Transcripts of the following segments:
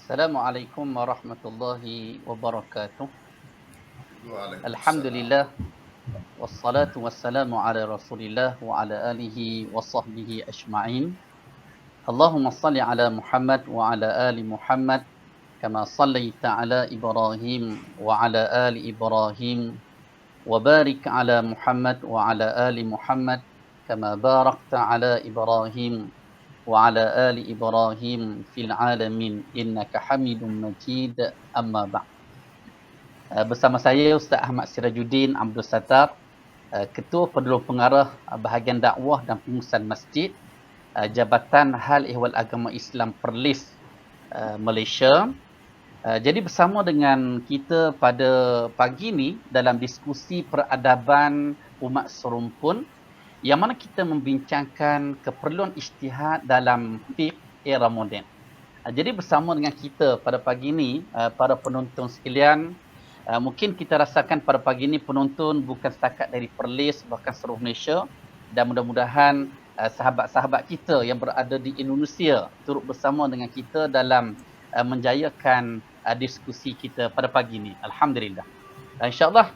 Assalamualaikum warahmatullahi wabarakatuh. Waalaikumsalam. Alhamdulillah wassalatu wassalamu ala Rasulillah wa ala alihi wa sahbihi ajma'in. Allahumma salli ala Muhammad wa ala ali Muhammad kama sallaita ala Ibrahim wa ala ali Ibrahim wa barik ala Muhammad wa ala ali Muhammad kama barakta ala Ibrahim wa ala ali Ibrahim fil alamin innaka Hamidum Majid. Amma ba'd. Bersama saya Ustaz Ahmad Sirajuddin Abdul Sattar, Ketua Penolong Pengarah Bahagian Dakwah dan Pengurusan Masjid, Jabatan Hal Ehwal Agama Islam Perlis, Malaysia. Jadi bersama dengan kita pada pagi ini dalam diskusi peradaban umat serumpun, yang mana kita membincangkan keperluan ijtihad dalam fiqh era moden. Jadi bersama dengan kita pada pagi ini, para penonton sekalian, mungkin kita rasakan pada pagi ini penonton bukan setakat dari Perlis, bahkan seluruh Malaysia, dan mudah-mudahan sahabat-sahabat kita yang berada di Indonesia turut bersama dengan kita dalam menjayakan diskusi kita pada pagi ini. Alhamdulillah. InsyaAllah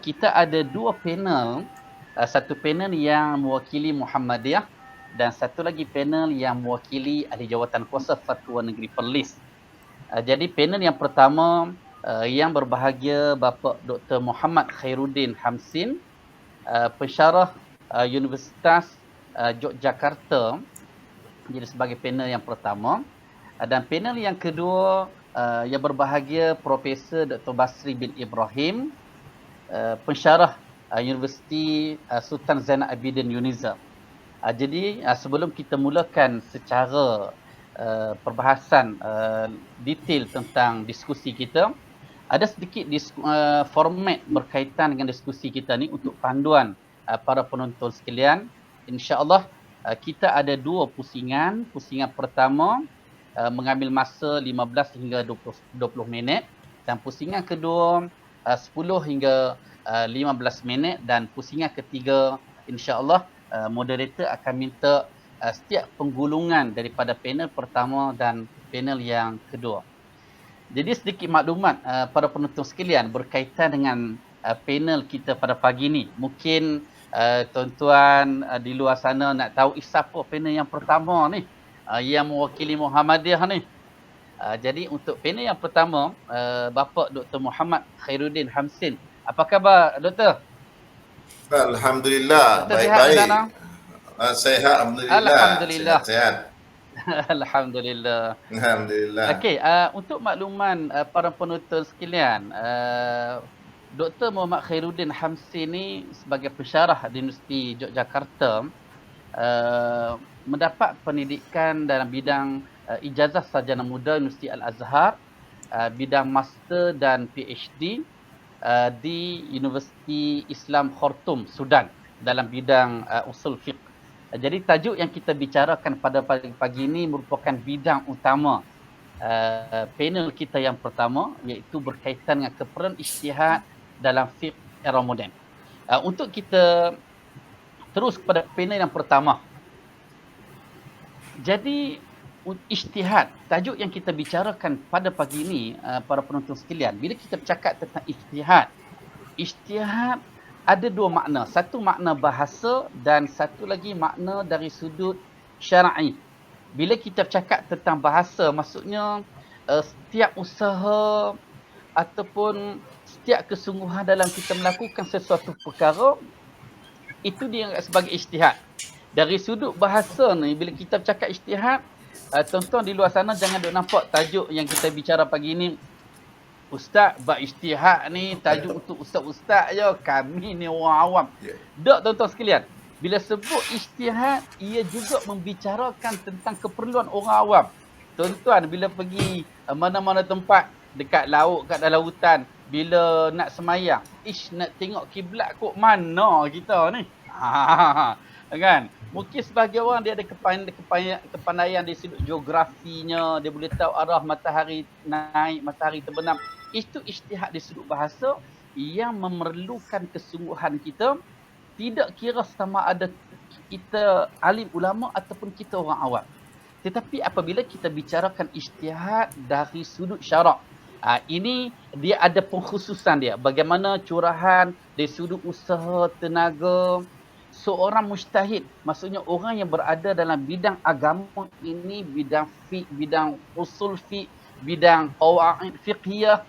kita ada dua panel. Satu panel yang mewakili Muhammadiyah dan satu lagi panel yang mewakili Ahli Jawatan Kuasa Fatwa Negeri Perlis. Jadi panel yang pertama yang berbahagia Bapa Dr. Muhammad Khairuddin Hamsin, pensyarah Universitas Yogyakarta, jadi sebagai panel yang pertama. Dan panel yang kedua yang berbahagia Profesor Dr. Basri bin Ibrahim, pensyarah Universiti Sultan Zainal Abidin UNIZA. Jadi sebelum kita mulakan secara perbahasan detail tentang diskusi kita, ada sedikit format berkaitan dengan diskusi kita ni untuk panduan para penonton sekalian. InsyaAllah kita ada dua pusingan. Pusingan pertama mengambil masa 15 hingga 20 minit, dan pusingan kedua 10 hingga 15 minit, dan pusingan ketiga insyaAllah moderator akan minta setiap penggulungan daripada panel pertama dan panel yang kedua. Jadi sedikit maklumat para penonton sekalian berkaitan dengan panel kita pada pagi ni. Mungkin tuan-tuan di luar sana nak tahu siapa panel yang pertama ni, yang mewakili Muhammadiyah ni. Jadi untuk panel yang pertama, Bapa Dr. Muhammad Khairuddin Hamsin. Apa khabar, Doktor? Alhamdulillah, Doktor baik-baik. Sehat, Alhamdulillah. Alhamdulillah. Sehat. Alhamdulillah. Alhamdulillah. Okey, untuk makluman para penonton sekalian, Dr. Muhammad Khairuddin Hamsin ni sebagai pensyarah di Universiti Yogyakarta, mendapat pendidikan dalam bidang ijazah sarjana muda Universiti Al-Azhar, bidang master dan PhD di Universiti Islam Khartoum, Sudan, dalam bidang usul fiqh. Jadi tajuk yang kita bicarakan pada pagi ini merupakan bidang utama panel kita yang pertama, iaitu berkaitan dengan keperluan ijtihad dalam fiqh era moden. Untuk kita terus kepada panel yang pertama. Jadi ijtihad, tajuk yang kita bicarakan pada pagi ini para penonton sekalian, bila kita bercakap tentang ijtihad ada dua makna. Satu makna bahasa dan satu lagi makna dari sudut syar'i. Bila kita bercakap tentang bahasa, maksudnya setiap usaha ataupun setiap kesungguhan dalam kita melakukan sesuatu perkara, itu dianggap sebagai ijtihad. Dari sudut bahasa ni, bila kita bercakap ijtihad, tuan-tuan di luar sana jangan duk nampak tajuk yang kita bicara pagi ni, Ustaz, bab ijtihad ni tajuk untuk ustaz-ustaz je, kami ni orang awam. Tak, tuan-tuan sekalian. Bila sebut ijtihad, ia juga membicarakan tentang keperluan orang awam. Tuan-tuan bila pergi mana-mana tempat, dekat laut, kat dalam hutan, bila nak semayang, nak tengok kiblat kok mana kita ni. Kan? Mungkin sebagai orang dia ada kepandaian di sudut geografinya, dia boleh tahu arah matahari naik, matahari terbenam. Itu ijtihad di sudut bahasa yang memerlukan kesungguhan kita, tidak kira sama ada kita alim ulama ataupun kita orang awam. Tetapi apabila kita bicarakan ijtihad dari sudut syarak, ini dia ada pengkhususan dia. Bagaimana curahan dari sudut usaha, tenaga, seorang mujtahid, maksudnya orang yang berada dalam bidang agama ini, bidang fiqh, bidang usul fiqh, bidang qawaid fiqhiyah.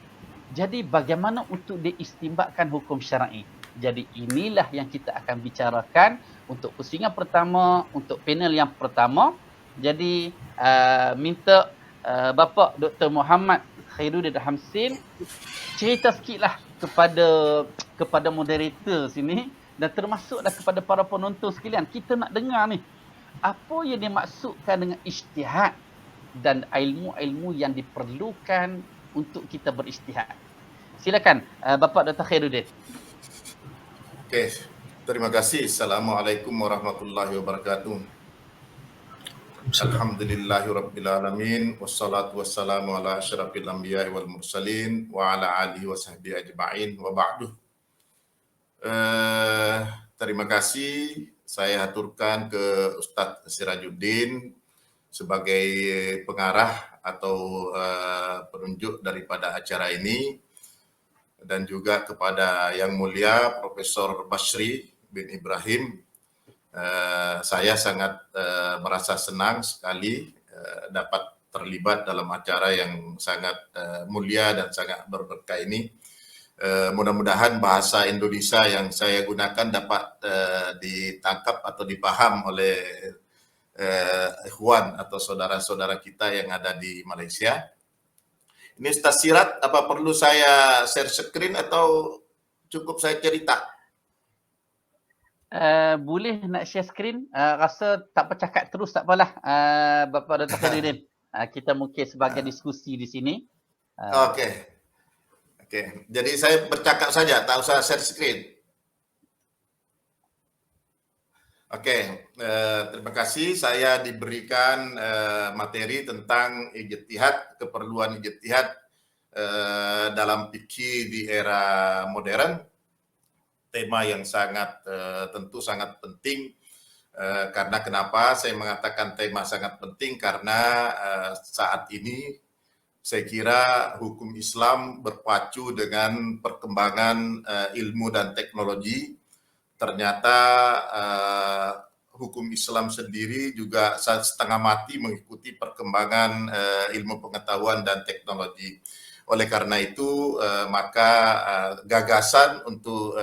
Jadi bagaimana untuk diistinbatkan hukum syar'i. Jadi inilah yang kita akan bicarakan untuk pusingan pertama, untuk panel yang pertama. Jadi minta Bapa Dr. Muhammad Khairuddin Hamsin cerita sikitlah kepada moderator sini dan termasuklah kepada para penonton sekalian. Kita nak dengar ni, apa yang dimaksudkan dengan ijtihad dan ilmu-ilmu yang diperlukan untuk kita berijtihad. Silakan Bapa Dr. Khairuddin. Okey, terima kasih. Assalamualaikum warahmatullahi wabarakatuh. Alhamdulillahirabbil alamin wassalatu wassalamu ala asyrafil anbiya'i wal mursalin wa ala alihi wasahbihi ajma'in wa ba'du. Terima kasih saya aturkan ke Ustadz Sirajuddin sebagai pengarah atau penunjuk daripada acara ini, dan juga kepada Yang Mulia Profesor Basri bin Ibrahim. Saya sangat merasa senang sekali dapat terlibat dalam acara yang sangat mulia dan sangat berberkah ini. Mudah-mudahan bahasa Indonesia yang saya gunakan dapat ditangkap atau dipaham oleh ikhwan atau saudara-saudara kita yang ada di Malaysia. Ini Ustaz Sirat, apa perlu saya share screen atau cukup saya cerita? Boleh nak share screen, rasa tak bercakap terus tak apalah, Bapa Dr. Khairuddin. Kita mungkin sebagai diskusi di sini. Okey. Jadi saya bercakap saja, tak usah share screen. Okey, terima kasih. Saya diberikan materi tentang ijtihad, keperluan ijtihad dalam fikih di era modern. Tema yang tentu sangat penting, karena kenapa saya mengatakan tema sangat penting, karena saat ini saya kira hukum Islam berpacu dengan perkembangan ilmu dan teknologi. Ternyata hukum Islam sendiri juga setengah mati mengikuti perkembangan ilmu pengetahuan dan teknologi. Oleh karena itu, maka gagasan untuk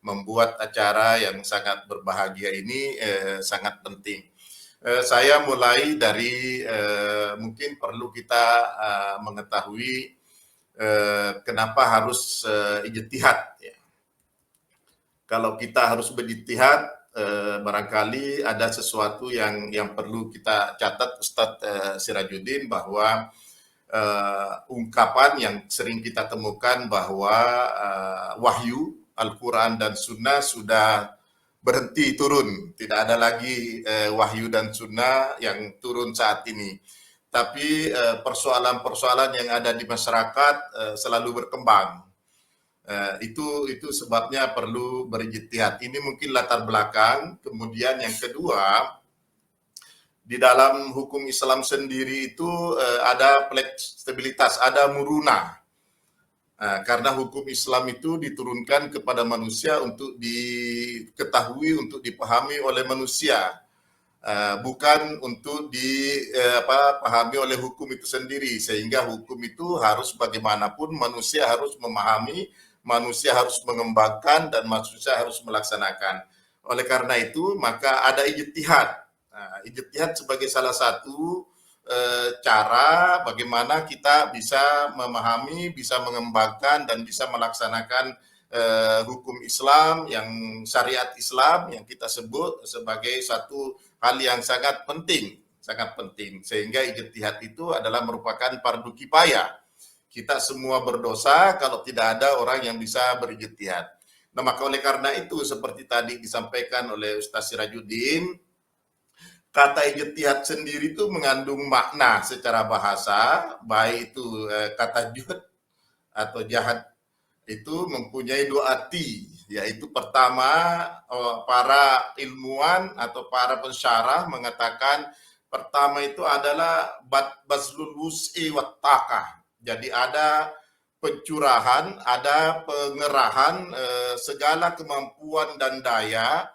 membuat acara yang sangat berbahagia ini sangat penting. Saya mulai dari mungkin perlu kita mengetahui kenapa harus ijtihad. Ya. Kalau kita harus berijtihad, barangkali ada sesuatu yang perlu kita catat, Ustadz Sirajuddin, bahwa ungkapan yang sering kita temukan bahwa wahyu Al-Quran dan Sunnah sudah berhenti turun, tidak ada lagi wahyu dan Sunnah yang turun saat ini. Tapi persoalan-persoalan yang ada di masyarakat selalu berkembang. Itu sebabnya perlu berijtihad. Ini mungkin latar belakang. Kemudian yang kedua, di dalam hukum Islam sendiri itu ada fleksibilitas, ada murunah. Karena hukum Islam itu diturunkan kepada manusia untuk diketahui, untuk dipahami oleh manusia, bukan untuk dipahami oleh hukum itu sendiri. Sehingga hukum itu harus bagaimanapun manusia harus memahami, manusia harus mengembangkan, dan manusia harus melaksanakan. Oleh karena itu maka ada ijtihad. Ijtihad sebagai salah satu cara bagaimana kita bisa memahami, bisa mengembangkan, dan bisa melaksanakan hukum Islam, yang syariat Islam yang kita sebut sebagai satu hal yang sangat penting, sehingga ijtihad itu adalah merupakan fardu kifayah. Kita semua berdosa kalau tidak ada orang yang bisa berijtihad. Nah, maka oleh karena itu, seperti tadi disampaikan oleh Ustaz Sirajuddin, kata ijtihad sendiri itu mengandung makna secara bahasa, baik itu kata jud atau jahad itu mempunyai dua arti, yaitu pertama, para ilmuwan atau para pensyarah mengatakan Pertama itu adalah bazlul wus'i wat taqah. Jadi ada pencurahan, ada pengerahan segala kemampuan dan daya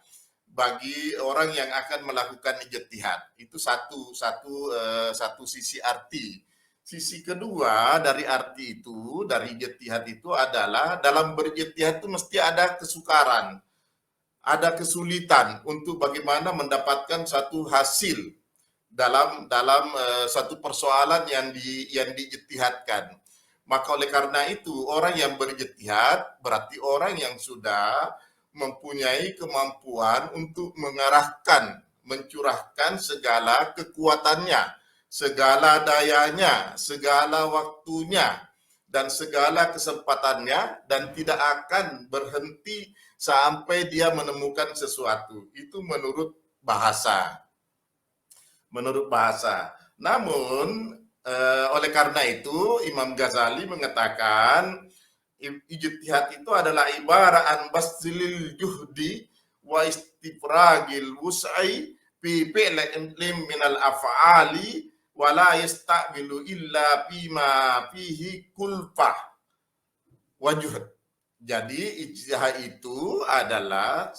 bagi orang yang akan melakukan ijtihad. Itu satu sisi arti. Sisi kedua dari arti itu, dari ijtihad itu adalah dalam berijtihad itu mesti ada kesukaran, ada kesulitan untuk bagaimana mendapatkan satu hasil dalam satu persoalan yang diijtihadkan. Maka oleh karena itu orang yang berijtihad berarti orang yang sudah mempunyai kemampuan untuk mengarahkan, mencurahkan segala kekuatannya, segala dayanya, segala waktunya, dan segala kesempatannya, dan tidak akan berhenti sampai dia menemukan sesuatu. Itu menurut bahasa. Namun oleh karena itu Imam Ghazali mengatakan ijtihad itu adalah ibarat an baslil juhdi wa istifragil wus'i fi fi'lin min al af'ali wa la yasta'milu illa bima fihi kulfah wajud. Jadi ijtihad itu adalah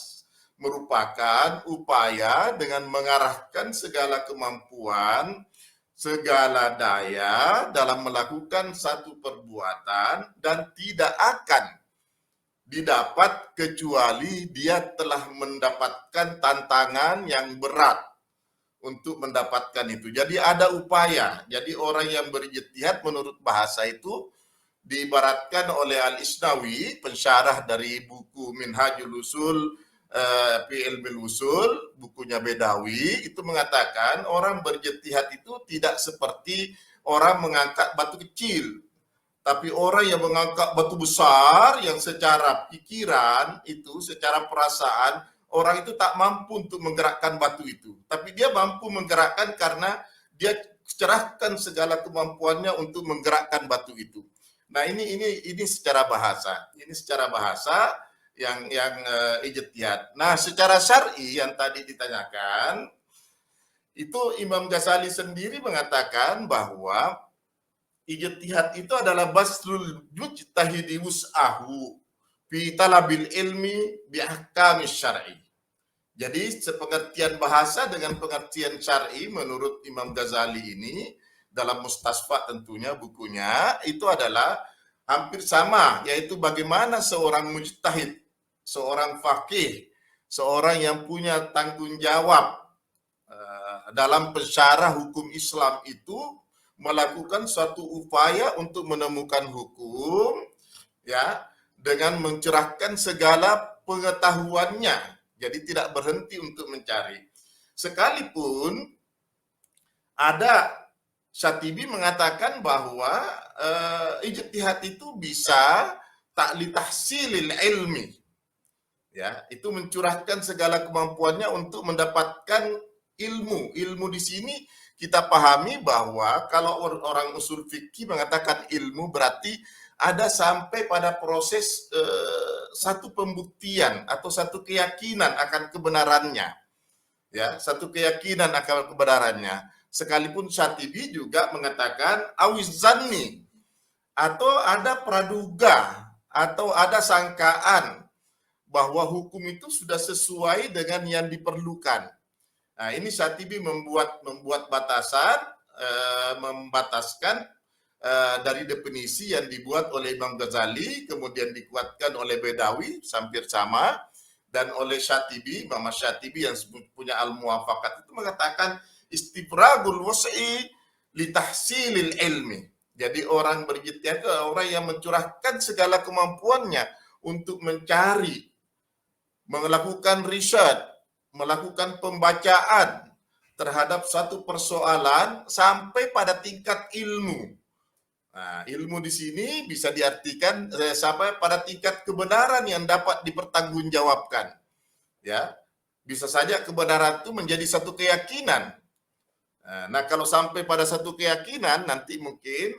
merupakan upaya dengan mengarahkan segala kemampuan, segala daya dalam melakukan satu perbuatan dan tidak akan didapat kecuali dia telah mendapatkan tantangan yang berat untuk mendapatkan itu. Jadi ada upaya. Jadi orang yang berijtihad menurut bahasa itu diibaratkan oleh Al-Isnawi, pensyarah dari buku Minhajul Usul fi Ilmil Usul, bukunya Bedawi, itu mengatakan orang berijtihad itu tidak seperti orang mengangkat batu kecil, tapi orang yang mengangkat batu besar yang secara pikiran itu, secara perasaan, orang itu tak mampu untuk menggerakkan batu itu, tapi dia mampu menggerakkan karena dia cerahkan segala kemampuannya untuk menggerakkan batu itu. Nah, ini secara bahasa. Ini secara bahasa yang ijtihad. Nah, secara syar'i yang tadi ditanyakan, itu Imam Ghazali sendiri mengatakan bahwa ijtihad itu adalah baslul mujtahidi wus'ahu fi talabil ilmi bi ahkamis syar'i. Jadi sepengertian bahasa dengan pengertian syar'i menurut Imam Ghazali ini dalam Mustasfa tentunya bukunya itu adalah hampir sama, yaitu bagaimana seorang mujtahid, seorang faqih, seorang yang punya tanggung jawab dalam pensyarah hukum Islam itu melakukan suatu upaya untuk menemukan hukum, ya, dengan mencerahkan segala pengetahuannya. Jadi tidak berhenti untuk mencari. Sekalipun ada Syatibi mengatakan bahwa ijtihad itu bisa ta'li tahsilil ilmi. Ya, itu mencurahkan segala kemampuannya untuk mendapatkan ilmu. Ilmu di sini kita pahami bahwa kalau orang usul fikih mengatakan ilmu berarti ada sampai pada proses satu pembuktian atau satu keyakinan akan kebenarannya. Ya, satu keyakinan akan kebenarannya. Sekalipun Syatibi juga mengatakan awizanni, atau ada praduga atau ada sangkaan bahwa hukum itu sudah sesuai dengan yang diperlukan. Nah, ini Syatibi membuat batasan, membataskan dari definisi yang dibuat oleh Imam Ghazali, kemudian dikuatkan oleh Bedawi, hampir sama, dan oleh Syatibi, Imam Syatibi yang punya Al-Muwafaqat itu mengatakan istifragul wus'i li tahsilil ilmi. Jadi orang berijtihad itu orang yang mencurahkan segala kemampuannya untuk mencari, melakukan riset, melakukan pembacaan terhadap satu persoalan sampai pada tingkat ilmu. Nah, ilmu di sini bisa diartikan sampai pada tingkat kebenaran yang dapat dipertanggungjawabkan. Ya, bisa saja kebenaran itu menjadi satu keyakinan. Nah, kalau sampai pada satu keyakinan nanti mungkin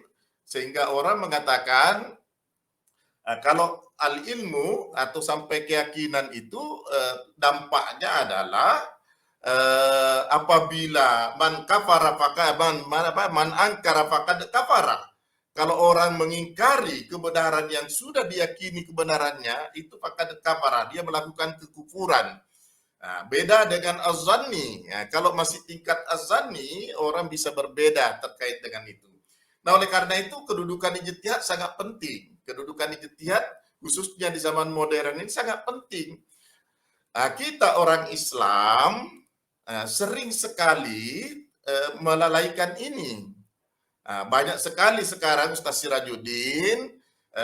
sehingga orang mengatakan kalau al-ilmu atau sampai keyakinan itu dampaknya adalah apabila man kafara faqad man angkara faqad kafara. Kalau orang mengingkari kebenaran yang sudah diyakini kebenarannya, itu faqad kafara, dia melakukan kekufuran. Nah, beda dengan az-zanni. Ya, kalau masih tingkat az-zanni, orang bisa berbeda terkait dengan itu. Nah, oleh karena itu kedudukan ijtihad sangat penting. Kedudukan ijtihad khususnya di zaman modern ini sangat penting. Nah, kita orang Islam sering sekali melalaikan ini. Banyak sekali sekarang Ustaz Sirajuddin,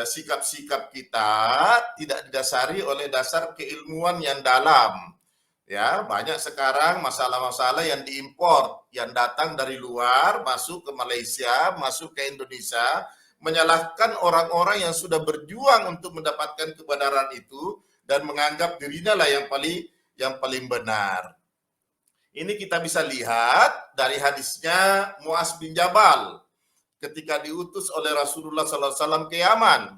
sikap-sikap kita tidak didasari oleh dasar keilmuan yang dalam. Ya, banyak sekarang masalah-masalah yang diimpor, yang datang dari luar, masuk ke Malaysia, masuk ke Indonesia, menyalahkan orang-orang yang sudah berjuang untuk mendapatkan kebenaran itu dan menganggap dirinya lah yang paling benar. Ini kita bisa lihat dari hadisnya Muaz bin Jabal ketika diutus oleh Rasulullah SAW ke Yaman.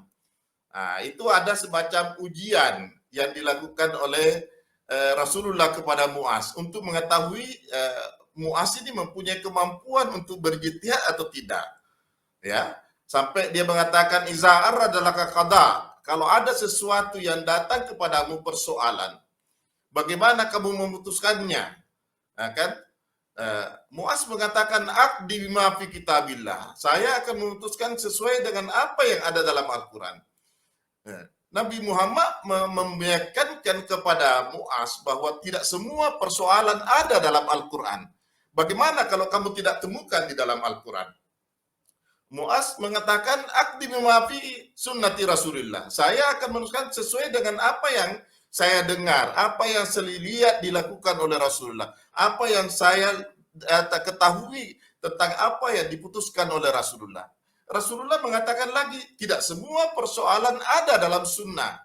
Nah, itu ada semacam ujian yang dilakukan oleh Rasulullah kepada Muaz untuk mengetahui Muaz ini mempunyai kemampuan untuk berjihad atau tidak. Ya, sampai dia mengatakan iza'ar adalah qada. Kalau ada sesuatu yang datang kepadamu persoalan, bagaimana kamu memutuskannya? Nah, kan? Muaz mengatakan aqdi bima fi kitabillah. Saya akan memutuskan sesuai dengan apa yang ada dalam Al-Quran. Nabi Muhammad meyakinkan kepada Muaz bahwa tidak semua persoalan ada dalam Al-Quran. Bagaimana kalau kamu tidak temukan di dalam Al-Quran? Muaz mengatakan aqdi bima fi sunnati Rasulillah. Saya akan memutuskan sesuai dengan apa yang saya dengar, apa yang saya lihat dilakukan oleh Rasulullah, apa yang saya ketahui tentang apa yang diputuskan oleh Rasulullah. Rasulullah mengatakan lagi, tidak semua persoalan ada dalam sunnah.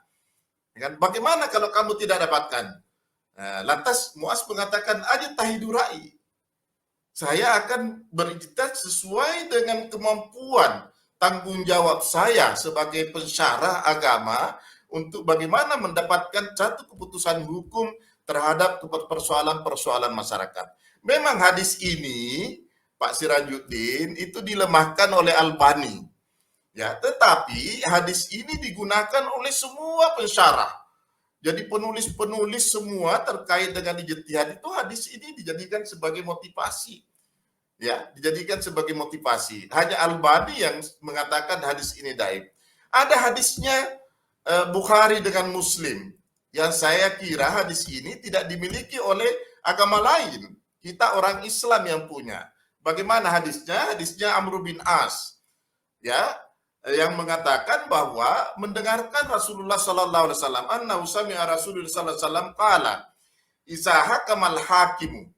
Bagaimana kalau kamu tidak dapatkan? Lantas Muaz mengatakan, aja tahidurai. Saya akan berijtihad sesuai dengan kemampuan tanggung jawab saya sebagai pensyarah agama untuk bagaimana mendapatkan satu keputusan hukum terhadap persoalan-persoalan masyarakat. Memang hadis ini, Pak Sirajuddin, itu dilemahkan oleh Albani. Ya, tetapi hadis ini digunakan oleh semua pensyarah. Jadi penulis-penulis semua terkait dengan ijtihad itu hadis ini dijadikan sebagai motivasi. Ya, dijadikan sebagai motivasi. Hanya Albani yang mengatakan hadis ini dhaif. Ada hadisnya Bukhari dengan Muslim yang saya kira hadis ini tidak dimiliki oleh agama lain. Kita orang Islam yang punya. Bagaimana hadisnya? Hadisnya Amr bin As, ya, yang mengatakan bahwa mendengarkan Rasulullah sallallahu alaihi wasallam, annahu sami'a Rasulullah sallallahu alaihi wasallam qala, "Iza hakamal hakimu"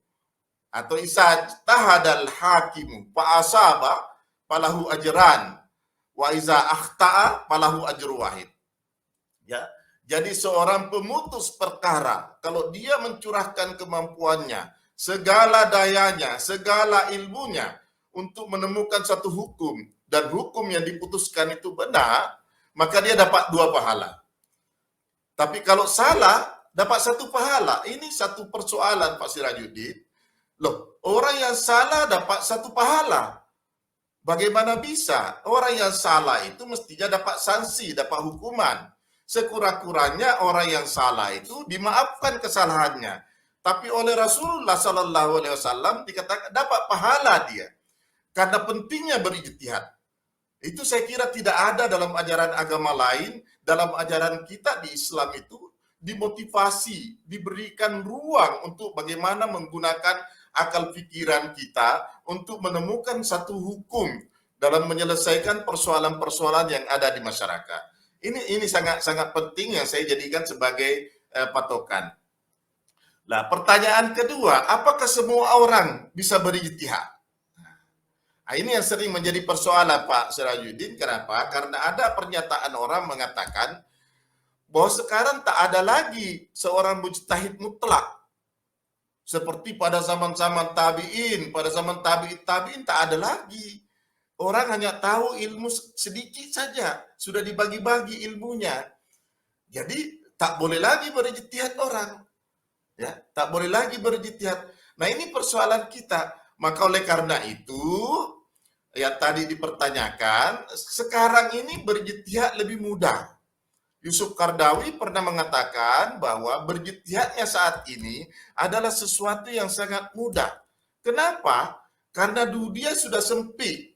atau "Iza tahadal hakimu fa asaba falahu ajran wa iza akhta'a falahu ajru wahid." Ya, jadi seorang pemutus perkara, kalau dia mencurahkan kemampuannya, segala dayanya, segala ilmunya untuk menemukan satu hukum dan hukum yang diputuskan itu benar, maka dia dapat 2 pahala. Tapi kalau salah, dapat 1 pahala. Ini satu persoalan, Pak Sirajuddin. Loh, orang yang salah dapat 1 pahala. Bagaimana bisa? Orang yang salah itu mestinya dapat sanksi, dapat hukuman. Sekurang-kurangnya orang yang salah itu dimaafkan kesalahannya. Tapi oleh Rasulullah Sallallahu Alaihi Wasallam dikatakan dapat pahala dia karena pentingnya berijtihad. Itu saya kira tidak ada dalam ajaran agama lain. Dalam ajaran kita di Islam itu dimotivasi, diberikan ruang untuk bagaimana menggunakan akal pikiran kita untuk menemukan satu hukum dalam menyelesaikan persoalan-persoalan yang ada di masyarakat. Ini sangat penting yang saya jadikan sebagai patokan. Nah, pertanyaan kedua, apakah semua orang bisa berijtihad? Nah, ini yang sering menjadi persoalan, Pak Sirajuddin. Kenapa? Karena ada pernyataan orang mengatakan bahwa sekarang tak ada lagi seorang mujtahid mutlak. Seperti pada zaman-zaman tabi'in, pada zaman tabi'in tak ada lagi. Orang hanya tahu ilmu sedikit saja, sudah dibagi-bagi ilmunya. Jadi tak boleh lagi berijtihad orang. Ya, tak boleh lagi berijtihad. Nah, ini persoalan kita. Maka oleh karena itu, ya tadi dipertanyakan, sekarang ini berijtihad lebih mudah. Yusuf Qaradawi pernah mengatakan bahwa berijtihadnya saat ini adalah sesuatu yang sangat mudah. Kenapa? Karena dunia sudah sempit.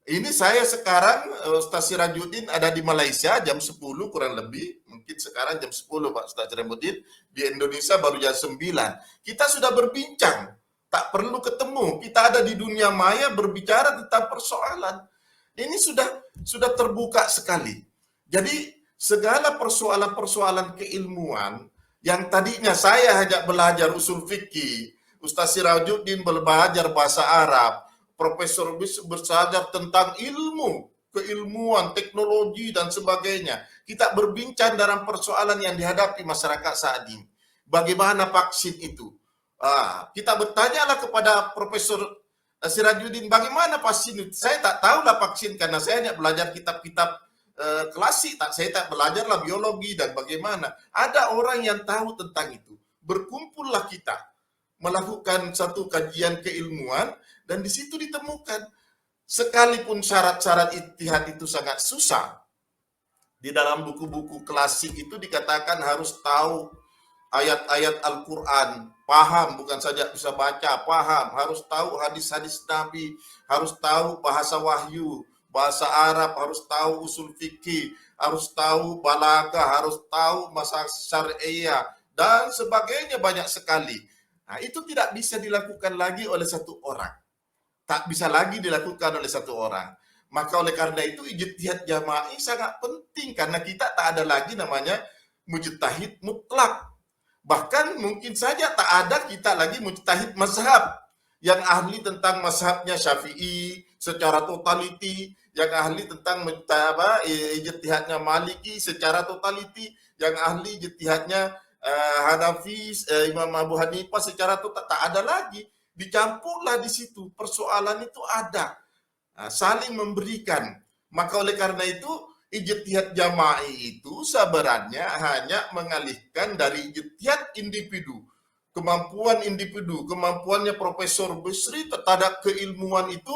Ini saya sekarang, Ustaz Sirajuddin ada di Malaysia jam 10 kurang lebih, mungkin sekarang jam 10 Pak Ustaz Sirajuddin, di Indonesia baru jam 9. Kita sudah berbincang, tak perlu ketemu, kita ada di dunia maya berbicara tentang persoalan. Ini sudah terbuka sekali. Jadi segala persoalan-persoalan keilmuan yang tadinya saya hanya belajar usul fikih, Ustaz Sirajuddin belajar bahasa Arab, Profesor Bis belajar tentang ilmu, keilmuan, teknologi, dan sebagainya. Kita berbincang dalam persoalan yang dihadapi masyarakat saat ini. Bagaimana vaksin itu? Kita bertanyalah kepada Profesor Sirajuddin, bagaimana vaksin itu? Saya tak tahulah vaksin, karena saya hanya belajar kitab-kitab klasik, saya tak belajarlah biologi dan bagaimana. Ada orang yang tahu tentang itu. Berkumpullah kita, melakukan satu kajian keilmuan, dan di situ ditemukan, sekalipun syarat-syarat ijtihad itu sangat susah, di dalam buku-buku klasik itu dikatakan harus tahu ayat-ayat Al-Quran, paham, bukan saja bisa baca, paham, harus tahu hadis-hadis Nabi, harus tahu bahasa wahyu, bahasa Arab, harus tahu usul fikih, harus tahu balaghah, harus tahu masalah syariah, dan sebagainya banyak sekali. Nah, itu tidak bisa dilakukan lagi oleh satu orang. Tak bisa lagi dilakukan oleh satu orang. Maka oleh karena itu ijtihad jama'i sangat penting, karena kita tak ada lagi namanya mujtahid mutlak. Bahkan mungkin saja tak ada kita lagi mujtahid mazhab yang ahli tentang mazhabnya Syafi'i secara totaliti, yang ahli tentang ijtihadnya Maliki secara totaliti, yang ahli ijtihadnya Hanafi, Imam Abu Hanifah secara total. Tak ada lagi. Dicampurlah di situ, persoalan itu ada, saling memberikan. Maka oleh karena itu ijtihad jama'i itu sebenarnya hanya mengalihkan dari ijtihad individu, kemampuannya Profesor Bisri terhadap keilmuan itu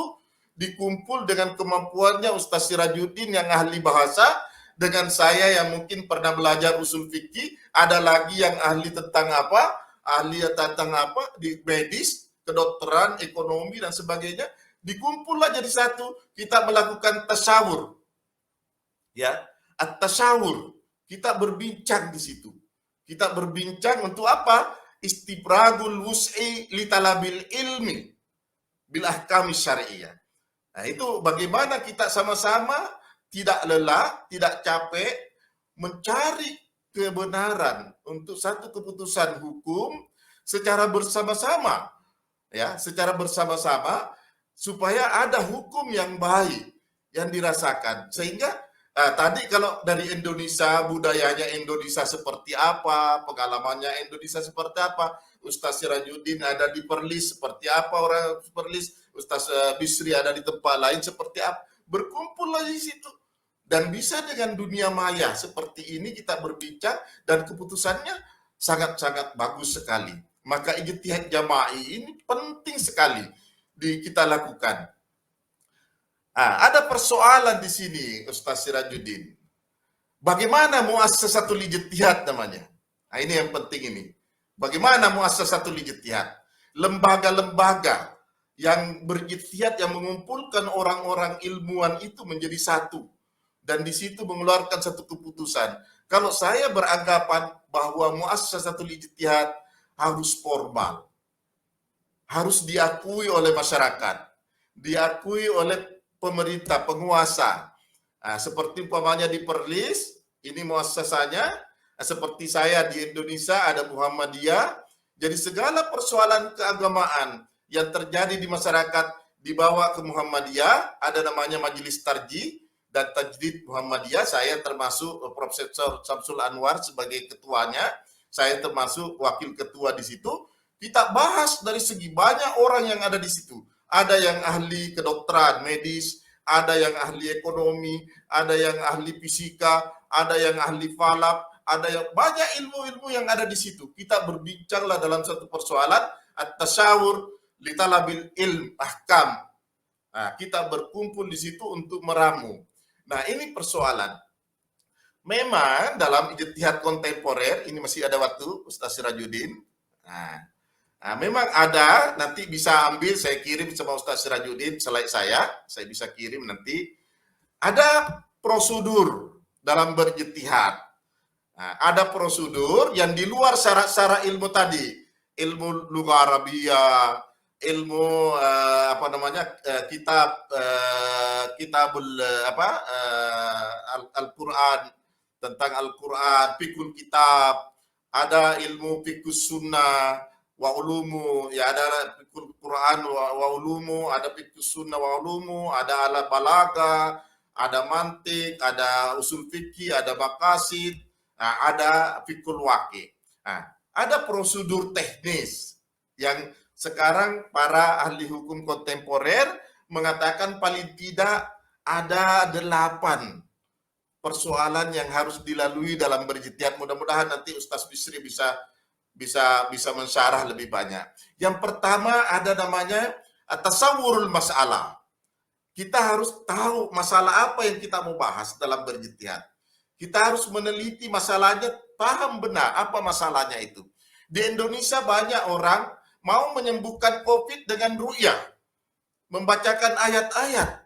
dikumpul dengan kemampuannya Ustaz Sirajuddin yang ahli bahasa, dengan saya yang mungkin pernah belajar usul fikih, ada lagi yang ahli tentang di medis, kedokteran, ekonomi, dan sebagainya, dikumpullah jadi satu, kita melakukan tasyawur. Ya, at-tasyawur. Kita berbincang di situ. Kita berbincang untuk apa? Istibragul wus'i li talabil ilmi bil ahkam syari'iyah. Nah, itu bagaimana kita sama-sama tidak lelah, tidak capek mencari kebenaran untuk satu keputusan hukum secara bersama-sama. Ya, secara bersama-sama supaya ada hukum yang baik yang dirasakan. Sehingga tadi kalau dari Indonesia, budayanya Indonesia seperti apa, pengalamannya Indonesia seperti apa, Ustaz Sirajuddin ada di Perlis seperti apa orang Perlis, Ustaz Bisri ada di tempat lain seperti apa, berkumpul lagi di situ. Dan bisa dengan dunia maya seperti ini kita berbincang, dan keputusannya sangat-sangat bagus sekali. Maka ijtihad jama'i ini penting sekali kita lakukan. Ada persoalan di sini, Ustaz Sirajuddin. Bagaimana muassasatul ijtihad namanya? Nah, ini yang penting ini. Bagaimana muassasatul ijtihad? Lembaga-lembaga yang berijtihad, yang mengumpulkan orang-orang ilmuwan itu menjadi satu, dan di situ mengeluarkan satu keputusan. Kalau saya beranggapan bahwa muassasatul ijtihad harus formal, harus diakui oleh masyarakat, diakui oleh pemerintah, penguasa. Seperti umpamanya di Perlis, ini muassasanya, seperti saya di Indonesia ada Muhammadiyah. Jadi segala persoalan keagamaan yang terjadi di masyarakat dibawa ke Muhammadiyah, ada namanya Majelis Tarjih dan Tajdid Muhammadiyah. Saya termasuk Profesor Samsul Anwar sebagai ketuanya. Saya termasuk wakil ketua di situ. Kita bahas dari segi banyak orang yang ada di situ. Ada yang ahli kedokteran medis, ada yang ahli ekonomi, ada yang ahli fisika, ada yang ahli falak, ada yang banyak ilmu-ilmu yang ada di situ. Kita berbincanglah dalam satu persoalan, at-tasyawur li talabil ilm ahkam. Nah, kita berkumpul di situ untuk meramu. Nah, ini persoalan. Memang dalam ijtihad kontemporer, ini masih ada waktu, Ustaz Sirajuddin. Memang ada, nanti bisa ambil, saya kirim sama Ustaz Sirajuddin, slide saya bisa kirim nanti. Ada prosedur dalam berijtihad. Ada prosedur yang di luar syarat-syarat ilmu tadi, ilmu lugah Arabiyah, ilmu kitabul Al-Quran, tentang Al-Quran, fikul kitab, ada ilmu fikus sunnah wa ulumu, ya ada fikul Quran wa ulumu, ada fikus sunnah wa ulumu, ada ala balaga, ada mantik, ada usul fikih, ada maqasid, ada fikul waqi. Ada prosedur teknis yang sekarang para ahli hukum kontemporer mengatakan paling tidak ada 8 persoalan yang harus dilalui dalam berijtihad. Mudah-mudahan nanti Ustaz Bisri bisa mensyarah lebih banyak. Yang pertama ada namanya tasawwurul masalah. Kita harus tahu masalah apa yang kita mau bahas dalam berijtihad. Kita harus meneliti masalahnya, paham benar apa masalahnya itu. Di Indonesia banyak orang mau menyembuhkan COVID dengan ru'yah, membacakan ayat-ayat.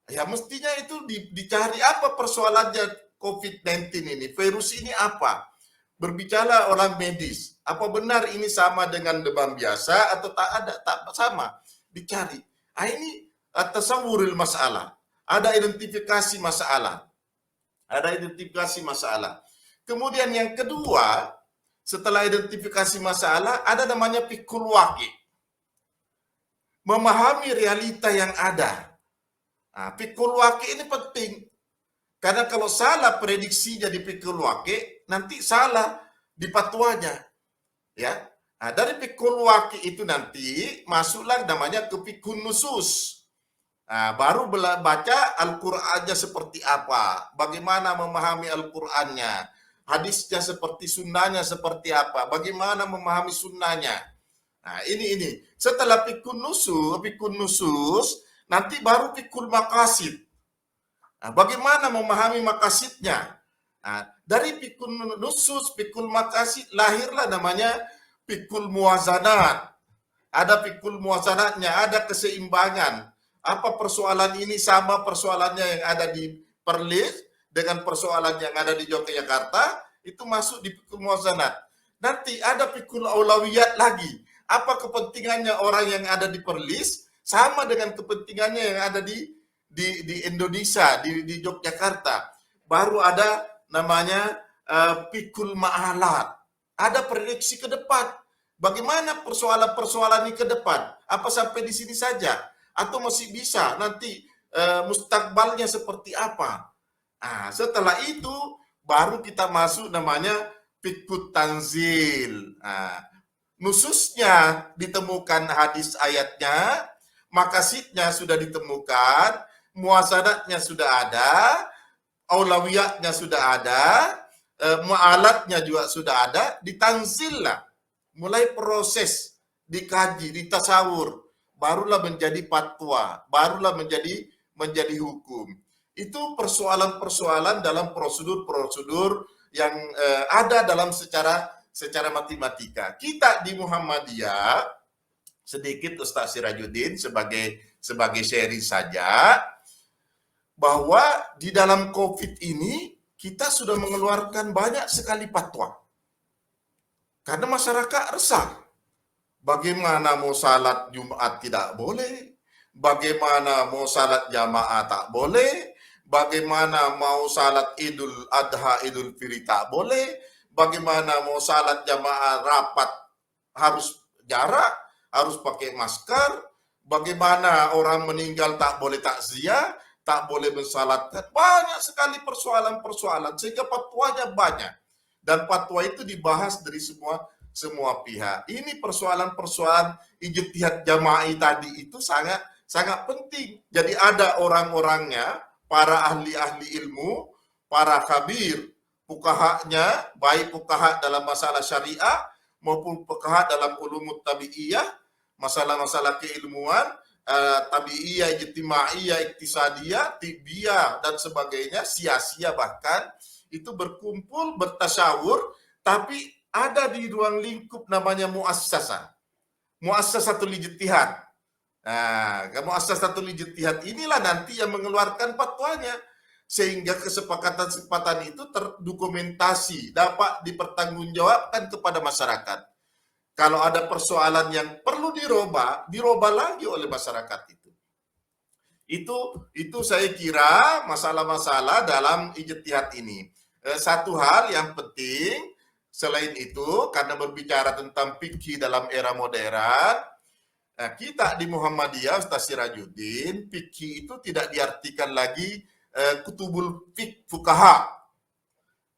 Ya mestinya itu dicari apa persoalannya COVID-19 ini, virus ini apa. Berbicara orang medis, apa benar ini sama dengan demam biasa atau tak sama. Dicari. Ini tasawwurul masalah. Ada identifikasi masalah. Kemudian yang kedua, setelah identifikasi masalah, ada namanya fikul waqi. Memahami realita yang ada. Fikul waqi ini penting. Karena kalau salah prediksinya di fikul waqi, nanti salah di fatwanya. Ya. Dari fikul waqi itu nanti masuklah namanya ke fikul nusus. Baru baca Al-Qur'annya seperti apa, bagaimana memahami Al-Qur'annya, hadisnya seperti sunnahnya seperti apa, bagaimana memahami sunnahnya. Ini. Setelah fikul nusus, nanti baru fikul maqasid. Bagaimana memahami maqasidnya. Dari fikul nusus, fikul maqasid, lahirlah namanya fikul muwazanat. Ada fikul muwazanatnya, ada keseimbangan. Apa persoalan ini sama persoalannya yang ada di Perlis dengan persoalan yang ada di Yogyakarta, itu masuk di fikul muwazanat. Nanti ada fikul aulawiyat lagi. Apa kepentingannya orang yang ada di Perlis sama dengan kepentingannya yang ada di Indonesia, di Yogyakarta. Baru ada namanya fikul ma'alat. Ada prediksi ke depan. Bagaimana persoalan-persoalan ini ke depan? Apa sampai di sini saja? Atau masih bisa nanti mustakbalnya seperti apa? Setelah itu baru kita masuk namanya fikut tanzil. Nususnya ditemukan hadis ayatnya, maqasidnya sudah ditemukan, muasadatnya sudah ada, aulawiyatnya sudah ada, mu'alatnya juga sudah ada, ditanzil lah. Mulai proses dikaji, ditasawur, barulah menjadi fatwa, barulah menjadi hukum. Itu persoalan-persoalan dalam prosedur-prosedur yang ada dalam secara matematika. Kita di Muhammadiyah, sedikit Ustaz Sirajuddin sebagai sharing saja, bahwa di dalam COVID ini kita sudah mengeluarkan banyak sekali fatwa. Karena masyarakat resah. Bagaimana mau salat Jumat tidak boleh, bagaimana mau salat jamaah tak boleh, bagaimana mau salat Idul Adha, Idul Fitri tak boleh, bagaimana mau salat jamaah rapat harus jarak, harus pakai masker, bagaimana orang meninggal tak boleh takziah, tak boleh mensalatkan. Banyak sekali persoalan-persoalan, sehingga fatwanya banyak. Dan fatwa itu dibahas dari semua pihak. Ini persoalan-persoalan ijtihad jama'i tadi itu sangat penting. Jadi ada orang-orangnya, para ahli-ahli ilmu, para khabir, Fuqahanya, baik fuqaha dalam masalah syariah maupun fuqaha dalam ulumut tabi'iyah, masalah-masalah keilmuan, tabi'iyah, ijtimaiyah, iktisadiyah, tibiyah, dan sebagainya, sia-sia bahkan, itu berkumpul, bertasyawur, tapi ada di ruang lingkup namanya muassasah. Muassasatul ijtihad. Nah, muassasatul ijtihad inilah nanti yang mengeluarkan fatwanya. Sehingga kesepakatan-kesepakatan itu terdokumentasi, dapat dipertanggungjawabkan kepada masyarakat. Kalau ada persoalan yang perlu dirubah lagi oleh masyarakat itu. Itu saya kira masalah-masalah dalam ijtihad ini. Satu hal yang penting selain itu, karena berbicara tentang fikih dalam era modern, kita di Muhammadiyah, Ustaz Sirajuddin, fikih itu tidak diartikan lagi kutubul fuqaha.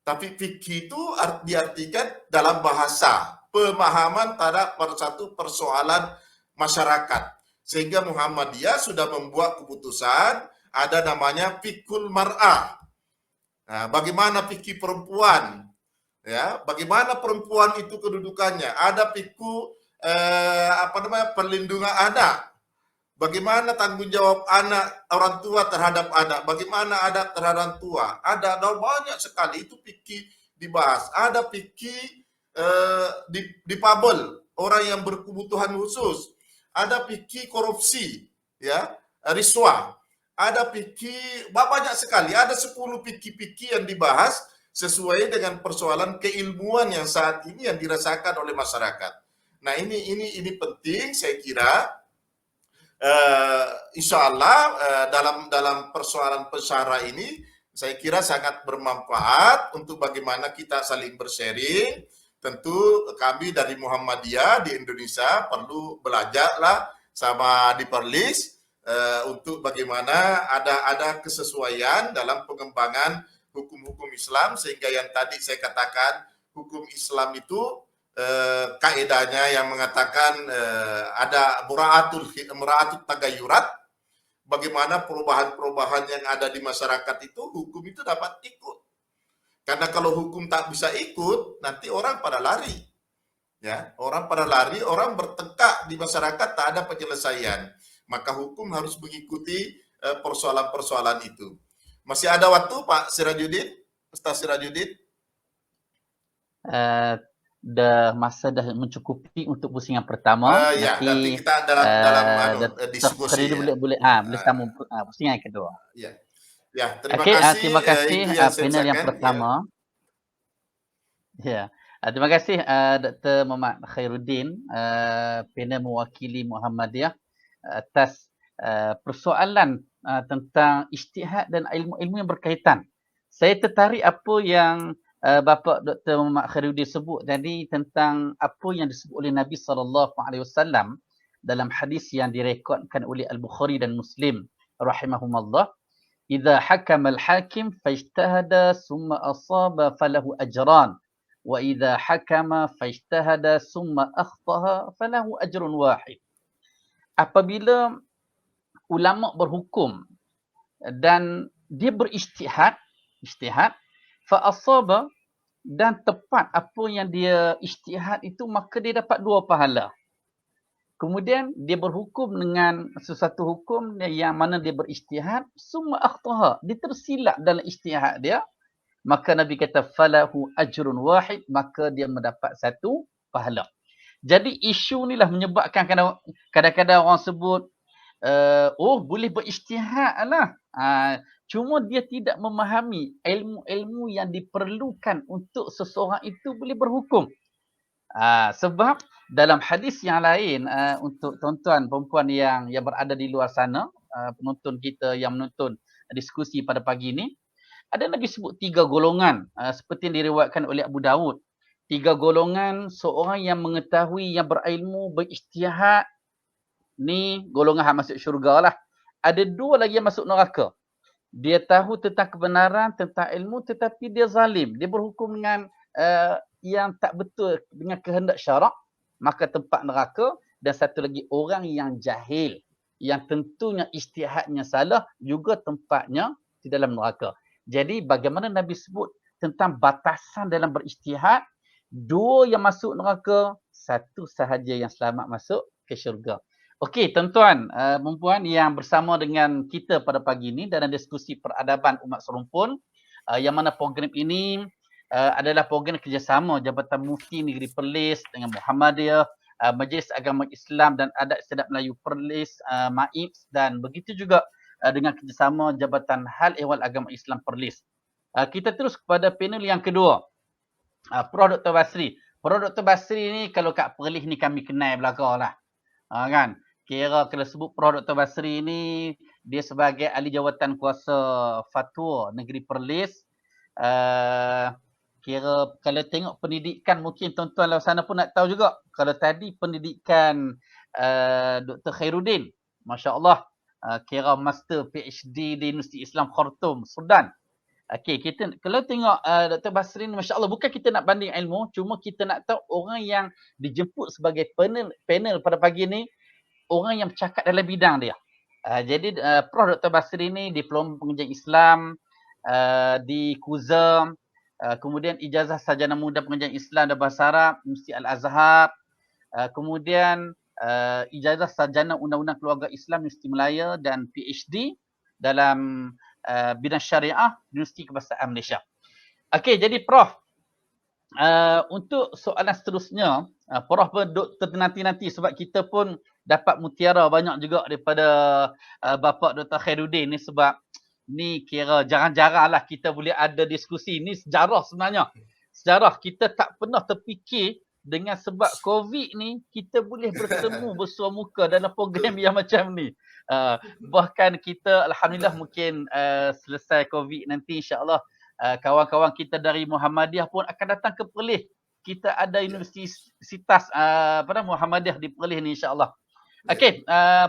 Tapi fikih itu diartikan dalam bahasa, pemahaman terhadap satu persoalan masyarakat. Sehingga Muhammadiyah sudah membuat keputusan, ada namanya fikul mar'ah. Nah, bagaimana fikih perempuan? Ya, bagaimana perempuan itu kedudukannya? Ada fikih perlindungan anak. Bagaimana tanggung jawab anak, orang tua terhadap anak, bagaimana adat terhadap tua. Ada banyak sekali itu fikih dibahas. Ada fikih difabel, orang yang berkebutuhan khusus. Ada fikih korupsi, ya, riswah. Ada fikih banyak sekali. Ada 10 fikih-fikih yang dibahas sesuai dengan persoalan keilmuan yang saat ini yang dirasakan oleh masyarakat. Nah, ini penting saya kira. Insya Allah dalam persoalan pesara ini saya kira sangat bermanfaat untuk bagaimana kita saling bersharing. Tentu kami dari Muhammadiyah di Indonesia perlu belajarlah sama di Perlis untuk bagaimana ada kesesuaian dalam pengembangan hukum-hukum Islam, sehingga yang tadi saya katakan hukum Islam itu kaedahnya yang mengatakan ada mura'atul tagayyurat, bagaimana perubahan-perubahan yang ada di masyarakat itu, hukum itu dapat ikut. Karena kalau hukum tak bisa ikut, nanti orang pada lari. Ya, orang pada lari, orang bertengkar di masyarakat, tak ada penyelesaian. Maka hukum harus mengikuti persoalan-persoalan itu. Masih ada waktu, Pak Sirajuddin? Ustaz Sirajuddin? Masa dah mencukupi untuk pusing yang pertama. Nanti kita dalam diskusi. Boleh sambung pusing yang kedua. Terima kasih. Terima kasih panel yang pertama. Terima kasih Dr. Muhammad Khairuddin, panel mewakili Muhammadiyah atas persoalan tentang ijtihad dan ilmu-ilmu yang berkaitan. Saya tertarik apa yang Bapak Dr. Muhammad Khairuddin sebut tadi tentang apa yang disebut oleh Nabi SAW dalam hadis yang direkodkan oleh Al-Bukhari dan Muslim rahimahumallah. Idza hakama al-hakim fajtahada summa asaba falahu ajran wa idza hakama fajtahada summa akhtaha falahu ajrun wahid. Apabila ulama berhukum dan dia berijtihad fa asaba, dan tepat apa yang dia ijtihad itu, maka dia dapat 2 pahala. Kemudian dia berhukum dengan sesuatu hukum yang mana dia berijtihad, summa akhtaha, dia tersilap dalam ijtihad dia, maka Nabi kata falahu ajrun wahid, maka dia mendapat 1 pahala. Jadi isu inilah menyebabkan kadang-kadang orang sebut boleh berijtihad lah. Cuma dia tidak memahami ilmu-ilmu yang diperlukan untuk seseorang itu boleh berhukum. Sebab dalam hadis yang lain, untuk tuan-tuan perempuan yang berada di luar sana, penonton kita yang menonton diskusi pada pagi ini, ada Nabi sebut 3 golongan seperti yang diriwayatkan oleh Abu Dawud. 3 golongan, seorang yang mengetahui, yang berilmu, berijtihad, ni golongan yang masuk syurga lah. Ada 2 lagi yang masuk neraka. Dia tahu tentang kebenaran, tentang ilmu, tetapi dia zalim. Dia berhukum dengan yang tak betul, dengan kehendak syarak, maka tempat neraka. Dan satu lagi orang yang jahil, yang tentunya ijtihadnya salah, juga tempatnya di dalam neraka. Jadi bagaimana Nabi sebut tentang batasan dalam berijtihad. 2 yang masuk neraka, 1 sahaja yang selamat masuk ke syurga. Okey, tuan-tuan, perempuan yang bersama dengan kita pada pagi ini dalam diskusi peradaban umat serumpun, yang mana program ini adalah program kerjasama Jabatan Mufti Negeri Perlis dengan Muhammadiyah, Majlis Agama Islam dan Adat Istiadat Melayu Perlis, MAIPS, dan begitu juga dengan kerjasama Jabatan Hal Ehwal Agama Islam Perlis. Kita terus kepada panel yang kedua. Prof. Dr. Basri. Prof. Dr. Basri ni kalau kat Perlis ni kami kenal belakang lah. Kan? Kira kalau sebut Prof. Dr. Basri ni, dia sebagai ahli jawatan kuasa fatwa Negeri Perlis. Kira kalau tengok pendidikan, mungkin tuan-tuan luar sana pun nak tahu juga. Kalau tadi pendidikan Dr. Khairuddin, Masya Allah, kira master PhD di Universiti Islam Khartoum, Sudan. Okey, kita kalau tengok Dr. Basri ni, Masya Allah, bukan kita nak banding ilmu, cuma kita nak tahu orang yang dijemput sebagai panel pada pagi ni, orang yang bercakap dalam bidang dia. Jadi Prof. Dr. Basri ni diploma pengajian Islam di KUZA, kemudian ijazah sarjana muda pengajian Islam dan Bahasa Arab Universiti Al-Azhar, kemudian ijazah sarjana undang-undang keluarga Islam Universiti Malaya dan PhD dalam bidang syariah Universiti Kebangsaan Malaysia. Okey, jadi Prof, untuk soalan seterusnya, Prof nanti sebab kita pun dapat mutiara banyak juga daripada Bapak Dr. Khairuddin ni, sebab ni kira jarang-jarang lah kita boleh ada diskusi. Ni sejarah sebenarnya. Sejarah kita tak pernah terfikir dengan sebab COVID ni kita boleh bertemu bersua muka dalam program yang macam ni. Bahkan kita Alhamdulillah mungkin selesai COVID nanti insyaAllah kawan-kawan kita dari Muhammadiyah pun akan datang ke Perlis. Kita ada Universitas Muhammadiyah di Perlis ni insyaAllah. Okey,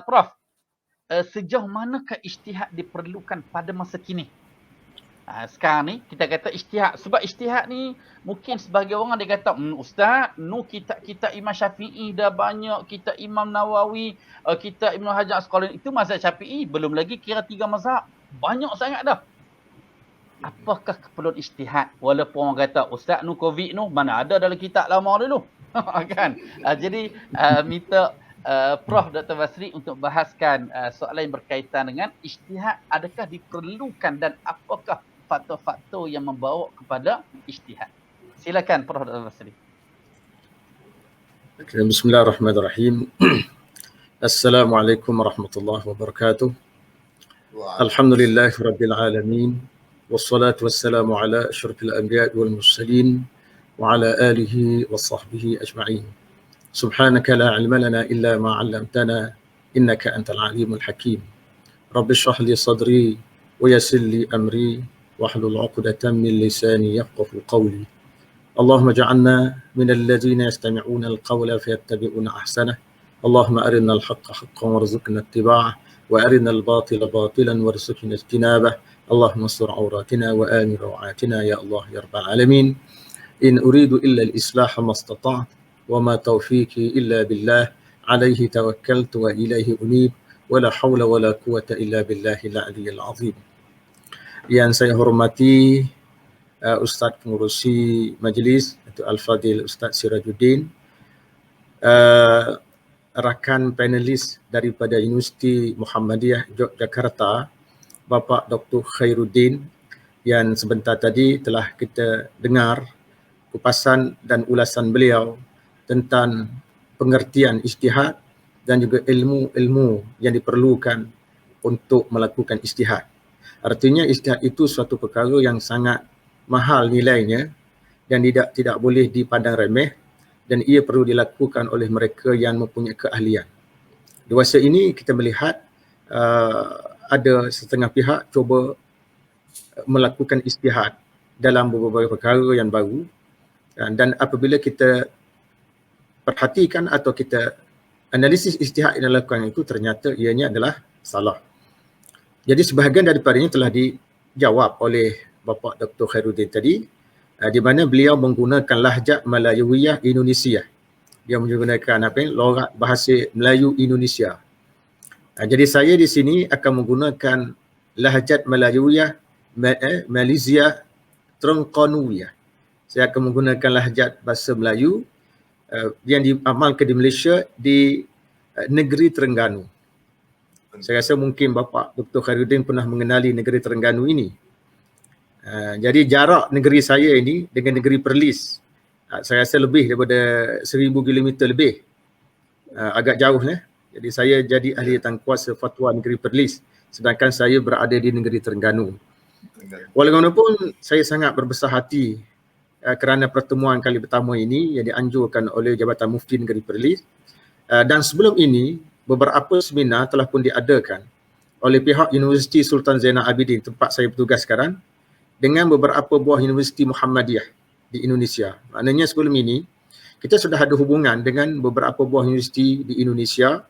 Prof, sejauh manakah ijtihad diperlukan pada masa kini? Sekarang ni kita kata ijtihad, sebab ijtihad ni mungkin sebagai orang dia kata, Ustaz, kita Imam Syafi'i dah banyak, kita Imam Nawawi, kita Ibn Hajar Asqalani, itu mazhab Syafi'i, belum lagi kira 3 mazhab. Banyak sangat dah. Apakah keperluan ijtihad? Walaupun orang kata, Ustaz, COVID mana ada dalam kitab lama dulu. Kan? Jadi minta Prof. Dr. Basri untuk bahaskan soalan yang berkaitan dengan ijtihad, adakah diperlukan dan apakah faktor-faktor yang membawa kepada ijtihad. Silakan Prof. Dr. Basri. Bismillahirrahmanirrahim. Assalamualaikum warahmatullahi wabarakatuh. Alhamdulillahi rabbil alamin. Wassalatu wassalamu ala asyrafil anbiya wal mursalin wa ala alihi wa sahbihi ajma'in. Subhanaka la ilma lana illa ma 'allamtana innaka antal alimul hakim. Rabbi shrah li sadri wa yassir li amri wahlul 'uqdatam min lisani yafqahu qawli. Allahumma ja'alna minal ladzina yastami'una al-qawla fayattabi'una ahsanah. Allahumma arina al-haqqa haqqan warzuqna ittiba'ah wa arina al-batila batilan warzuqna ijtinabah. Allahumma sur 'auratina wa amin rawatina ya Allah ya rabbal alamin. In uridu illa al-islah ma istata'tu wa ma taufiqi illa billah alaihi tawakkaltu wa ilaihi unib wa la hawla wa la quwwata illa billahil aliyyil azim. Yang saya hormati Ustaz pengurusi majlis Datuk Al-Fadil Ustaz Sirajuddin, rakan panelis daripada Universiti Muhammadiyah Yogyakarta, Bapak Dr. Khairuddin, yang sebentar tadi telah kita dengar kupasan dan ulasan beliau tentang pengertian ijtihad dan juga ilmu-ilmu yang diperlukan untuk melakukan ijtihad. Artinya ijtihad itu suatu perkara yang sangat mahal nilainya dan tidak boleh dipandang remeh, dan ia perlu dilakukan oleh mereka yang mempunyai keahlian. Di masa ini kita melihat ada setengah pihak cuba melakukan ijtihad dalam beberapa perkara yang baru, dan apabila kita perhatikan atau kita analisis ijtihad yang dilakukan itu, ternyata ianya adalah salah. Jadi sebahagian daripadanya telah dijawab oleh Bapak Dr. Khairuddin tadi, di mana beliau menggunakan lahjat Melayuiyah Indonesia. Dia menggunakan logat bahasa Melayu Indonesia. Jadi saya di sini akan menggunakan lahjat Melayuiyah Malaysia Terengganu. Saya akan menggunakan lahjat bahasa Melayu yang diamalkan di Malaysia di negeri Terengganu. Saya rasa mungkin Bapak Dr. Khairuddin pernah mengenali negeri Terengganu ini. Jadi jarak negeri saya ini dengan negeri Perlis, saya rasa lebih daripada 1000 km lebih. Agak jauh Jadi saya jadi ahli jawatankuasa fatwa negeri Perlis, sedangkan saya berada di negeri Terengganu. Walaupun saya sangat berbesar hati kerana pertemuan kali pertama ini yang dianjurkan oleh Jabatan Mufti Negeri Perlis, dan sebelum ini beberapa seminar telah pun diadakan oleh pihak Universiti Sultan Zainal Abidin tempat saya bertugas sekarang dengan beberapa buah Universiti Muhammadiyah di Indonesia. Maknanya sebelum ini kita sudah ada hubungan dengan beberapa buah universiti di Indonesia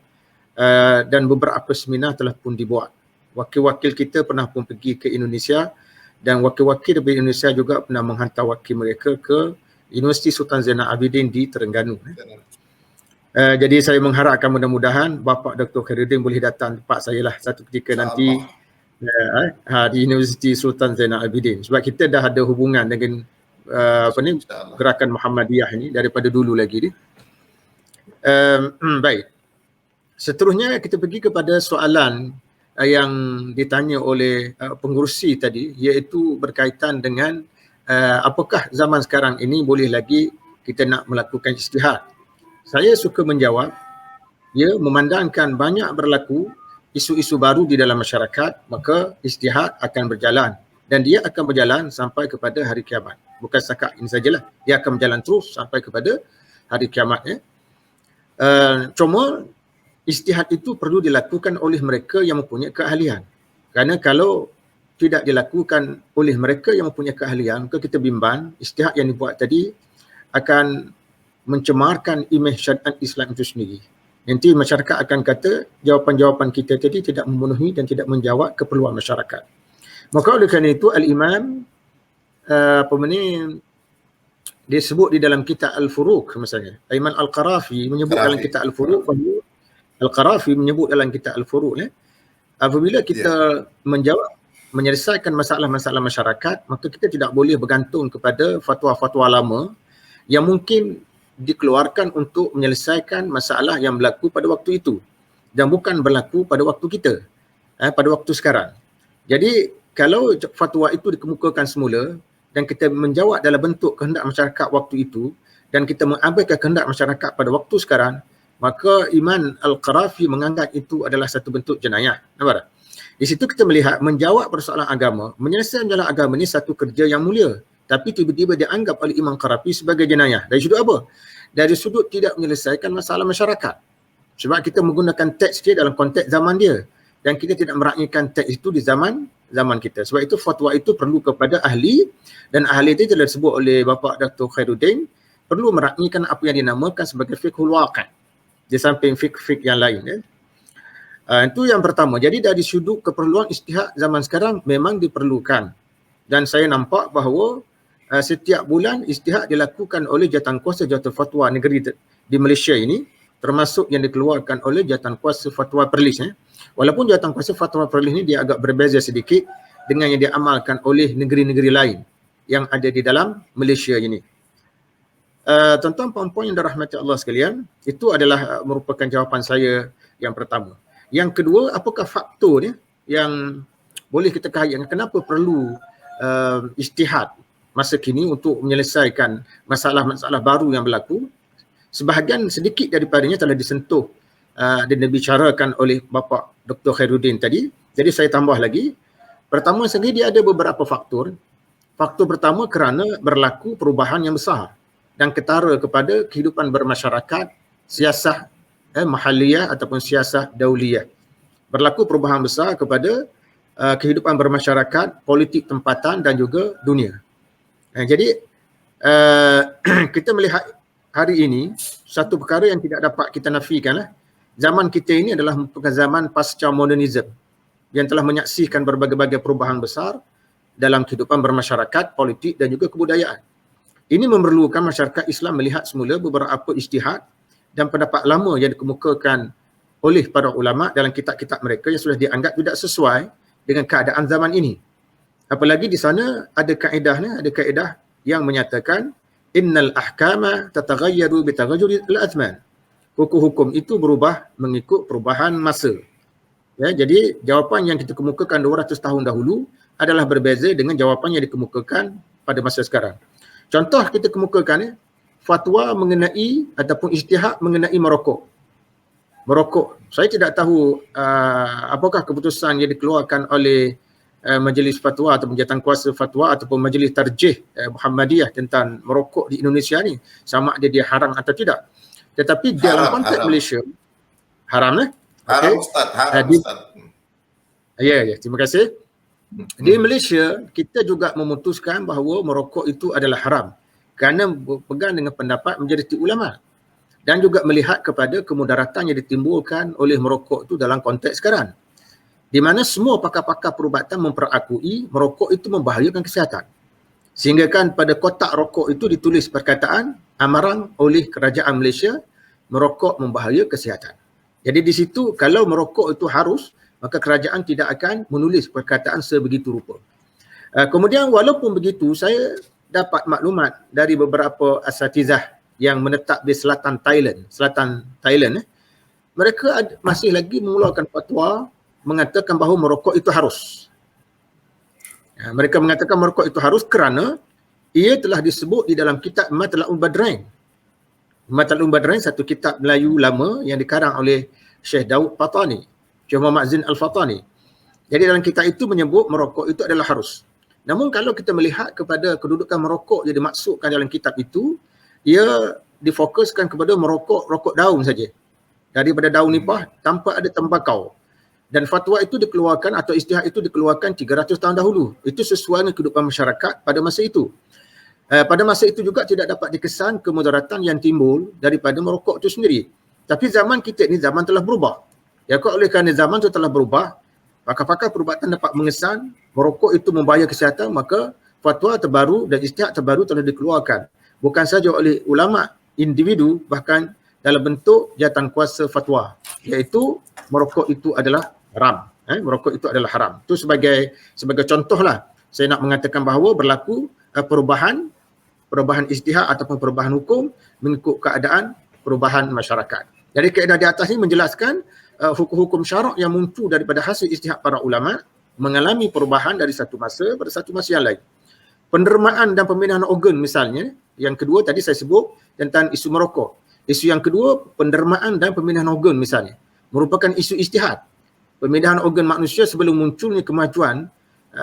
dan beberapa seminar telah pun dibuat. Wakil-wakil kita pernah pun pergi ke Indonesia dan wakil-wakil dari Indonesia juga pernah menghantar wakil mereka ke Universiti Sultan Zainal Abidin di Terengganu. Jadi saya mengharapkan mudah-mudahan Bapak Dr. Khairuddin boleh datang tempat saya lah satu ketika nanti di Universiti Sultan Zainal Abidin, sebab kita dah ada hubungan dengan gerakan Muhammadiyah ini daripada dulu lagi ni. Baik. Seterusnya kita pergi kepada soalan yang ditanya oleh pengurusi tadi, iaitu berkaitan dengan apakah zaman sekarang ini boleh lagi kita nak melakukan ijtihad. Saya suka menjawab, memandangkan banyak berlaku isu-isu baru di dalam masyarakat, maka ijtihad akan berjalan dan dia akan berjalan sampai kepada hari kiamat. Bukan setakat ini sajalah, dia akan berjalan terus sampai kepada hari kiamat. Cuma ijtihad itu perlu dilakukan oleh mereka yang mempunyai keahlian. Kerana kalau tidak dilakukan oleh mereka yang mempunyai keahlian, maka kita bimbang ijtihad yang dibuat tadi akan mencemarkan imej syariat Islam itu sendiri. Nanti masyarakat akan kata jawapan-jawapan kita tadi tidak memenuhi dan tidak menjawab keperluan masyarakat. Maka oleh kerana itu Al-Imam dia sebut di dalam kitab Al-Furuq misalnya. Imam Al-Qarafi menyebut dalam kitab Al-Furuq, Al-Qarafi menyebut dalam kitab Al-Furuq, apabila kita menyelesaikan masalah-masalah masyarakat, maka kita tidak boleh bergantung kepada fatwa-fatwa lama yang mungkin dikeluarkan untuk menyelesaikan masalah yang berlaku pada waktu itu dan bukan berlaku pada waktu kita, pada waktu sekarang. Jadi kalau fatwa itu dikemukakan semula dan kita menjawab dalam bentuk kehendak masyarakat waktu itu dan kita mengabaikan kehendak masyarakat pada waktu sekarang, maka Imam Al-Qarafi menganggap itu adalah satu bentuk jenayah. Nampak tak? Di situ kita melihat menjawab persoalan agama, menyelesaikan jalan agama ini satu kerja yang mulia, tapi tiba-tiba dianggap oleh Imam Qarafi sebagai jenayah. Dari sudut apa? Dari sudut tidak menyelesaikan masalah masyarakat. Sebab kita menggunakan teks dia dalam konteks zaman dia dan kita tidak meraihkan teks itu di zaman kita. Sebab itu fatwa itu perlu kepada ahli, dan ahli itu telah disebut oleh Bapak Dr. Khairuddin perlu meraihkan apa yang dinamakan sebagai fiqhul waqi' di samping fiqh-fiqh yang lain. Itu yang pertama. Jadi dari sudut keperluan ijtihad zaman sekarang memang diperlukan, dan saya nampak bahawa setiap bulan ijtihad dilakukan oleh jawatankuasa jawatan fatwa negeri di Malaysia ini, termasuk yang dikeluarkan oleh jawatankuasa fatwa Perlis. Walaupun jawatankuasa fatwa Perlis ini dia agak berbeza sedikit dengan yang diamalkan oleh negeri-negeri lain yang ada di dalam Malaysia ini. Tuan-tuan puan-puan yang dirahmati Allah sekalian, itu adalah merupakan jawapan saya yang pertama. Yang kedua, apakah faktor yang boleh kita kaitkan kenapa perlu ijtihad masa kini untuk menyelesaikan masalah-masalah baru yang berlaku? Sebahagian sedikit daripadanya telah disentuh dan dibicarakan oleh Bapak Dr. Khairuddin tadi. Jadi saya tambah lagi. Pertama sekali dia ada beberapa faktor. Faktor pertama kerana berlaku perubahan yang besar dan ketara kepada kehidupan bermasyarakat, siasah mahalliyah ataupun siasah dauliyah. Berlaku perubahan besar kepada kehidupan bermasyarakat, politik tempatan dan juga dunia. Jadi kita melihat hari ini satu perkara yang tidak dapat kita nafikan, zaman kita ini adalah merupakan zaman pasca modernism yang telah menyaksikan berbagai-bagai perubahan besar dalam kehidupan bermasyarakat, politik dan juga kebudayaan. Ini memerlukan masyarakat Islam melihat semula beberapa ijtihad dan pendapat lama yang dikemukakan oleh para ulama dalam kitab-kitab mereka yang sudah dianggap tidak sesuai dengan keadaan zaman ini. Apalagi di sana ada kaedah yang menyatakan innal ahkama tataghayyaru bi taghayyuri al-azman. Hukum-hukum itu berubah mengikut perubahan masa. Ya, jadi jawapan yang kita kemukakan 200 tahun dahulu adalah berbeza dengan jawapan yang dikemukakan pada masa sekarang. Contoh kita kemukakan fatwa mengenai ataupun ijtihad mengenai merokok. Saya tidak tahu apakah keputusan yang dikeluarkan oleh Majlis Fatwa atau Jawatankuasa Fatwa ataupun Majlis Tarjih Muhammadiyah tentang merokok di Indonesia ni, sama ada dia haram atau tidak. Tetapi dalam konteks Malaysia haram lah. Haram Ustaz, haram Ustaz. Ya, terima kasih. Di Malaysia kita juga memutuskan bahawa merokok itu adalah haram kerana berpegang dengan pendapat majoriti ulama dan juga melihat kepada kemudaratan yang ditimbulkan oleh merokok itu dalam konteks sekarang, di mana semua pakar-pakar perubatan memperakui merokok itu membahayakan kesihatan. Sehingga kan pada kotak rokok itu ditulis perkataan amaran oleh kerajaan Malaysia, merokok membahayakan kesihatan. Jadi di situ kalau merokok itu harus, maka kerajaan tidak akan menulis perkataan sebegitu rupa. Kemudian walaupun begitu, saya dapat maklumat dari beberapa asatizah yang menetap di selatan Thailand, mereka masih lagi mengeluarkan fatwa mengatakan bahawa merokok itu harus. Mereka mengatakan merokok itu harus kerana ia telah disebut di dalam kitab Matlaul Badrain. Matlaul Badrain satu kitab Melayu lama yang dikarang oleh Syekh Daud Fatani, Syekh Muhammad Zin Al-Fatani. Jadi dalam kitab itu menyebut merokok itu adalah harus. Namun kalau kita melihat kepada kedudukan merokok yang dimaksudkan dalam kitab itu, ia difokuskan kepada rokok daun saja. Daripada daun nipah tanpa ada tembakau. Dan fatwa itu dikeluarkan atau ijtihad itu dikeluarkan 300 tahun dahulu. Itu sesuai dengan kehidupan masyarakat pada masa itu. Pada masa itu juga tidak dapat dikesan kemudaratan yang timbul daripada merokok itu sendiri. Tapi zaman kita ni zaman telah berubah. Ya, oleh kerana zaman itu telah berubah, pakar-pakar perubatan dapat mengesan merokok itu membahayakan kesihatan, maka fatwa terbaru dan ijtihad terbaru telah dikeluarkan. Bukan saja oleh ulama individu, bahkan dalam bentuk jawatankuasa fatwa, iaitu merokok itu adalah haram. Merokok itu adalah haram. Itu sebagai contohlah saya nak mengatakan bahawa berlaku perubahan ijtihad ataupun perubahan hukum mengikut keadaan perubahan masyarakat. Jadi kaedah di atas ini menjelaskan hukum-hukum syarak yang muncul daripada hasil ijtihad para ulama mengalami perubahan dari satu masa pada satu masa yang lain. Pendermaan dan pemindahan organ misalnya, yang kedua tadi saya sebut tentang isu merokok. Isu yang kedua, pendermaan dan pemindahan organ misalnya, merupakan isu ijtihad. Pemindahan organ manusia sebelum munculnya kemajuan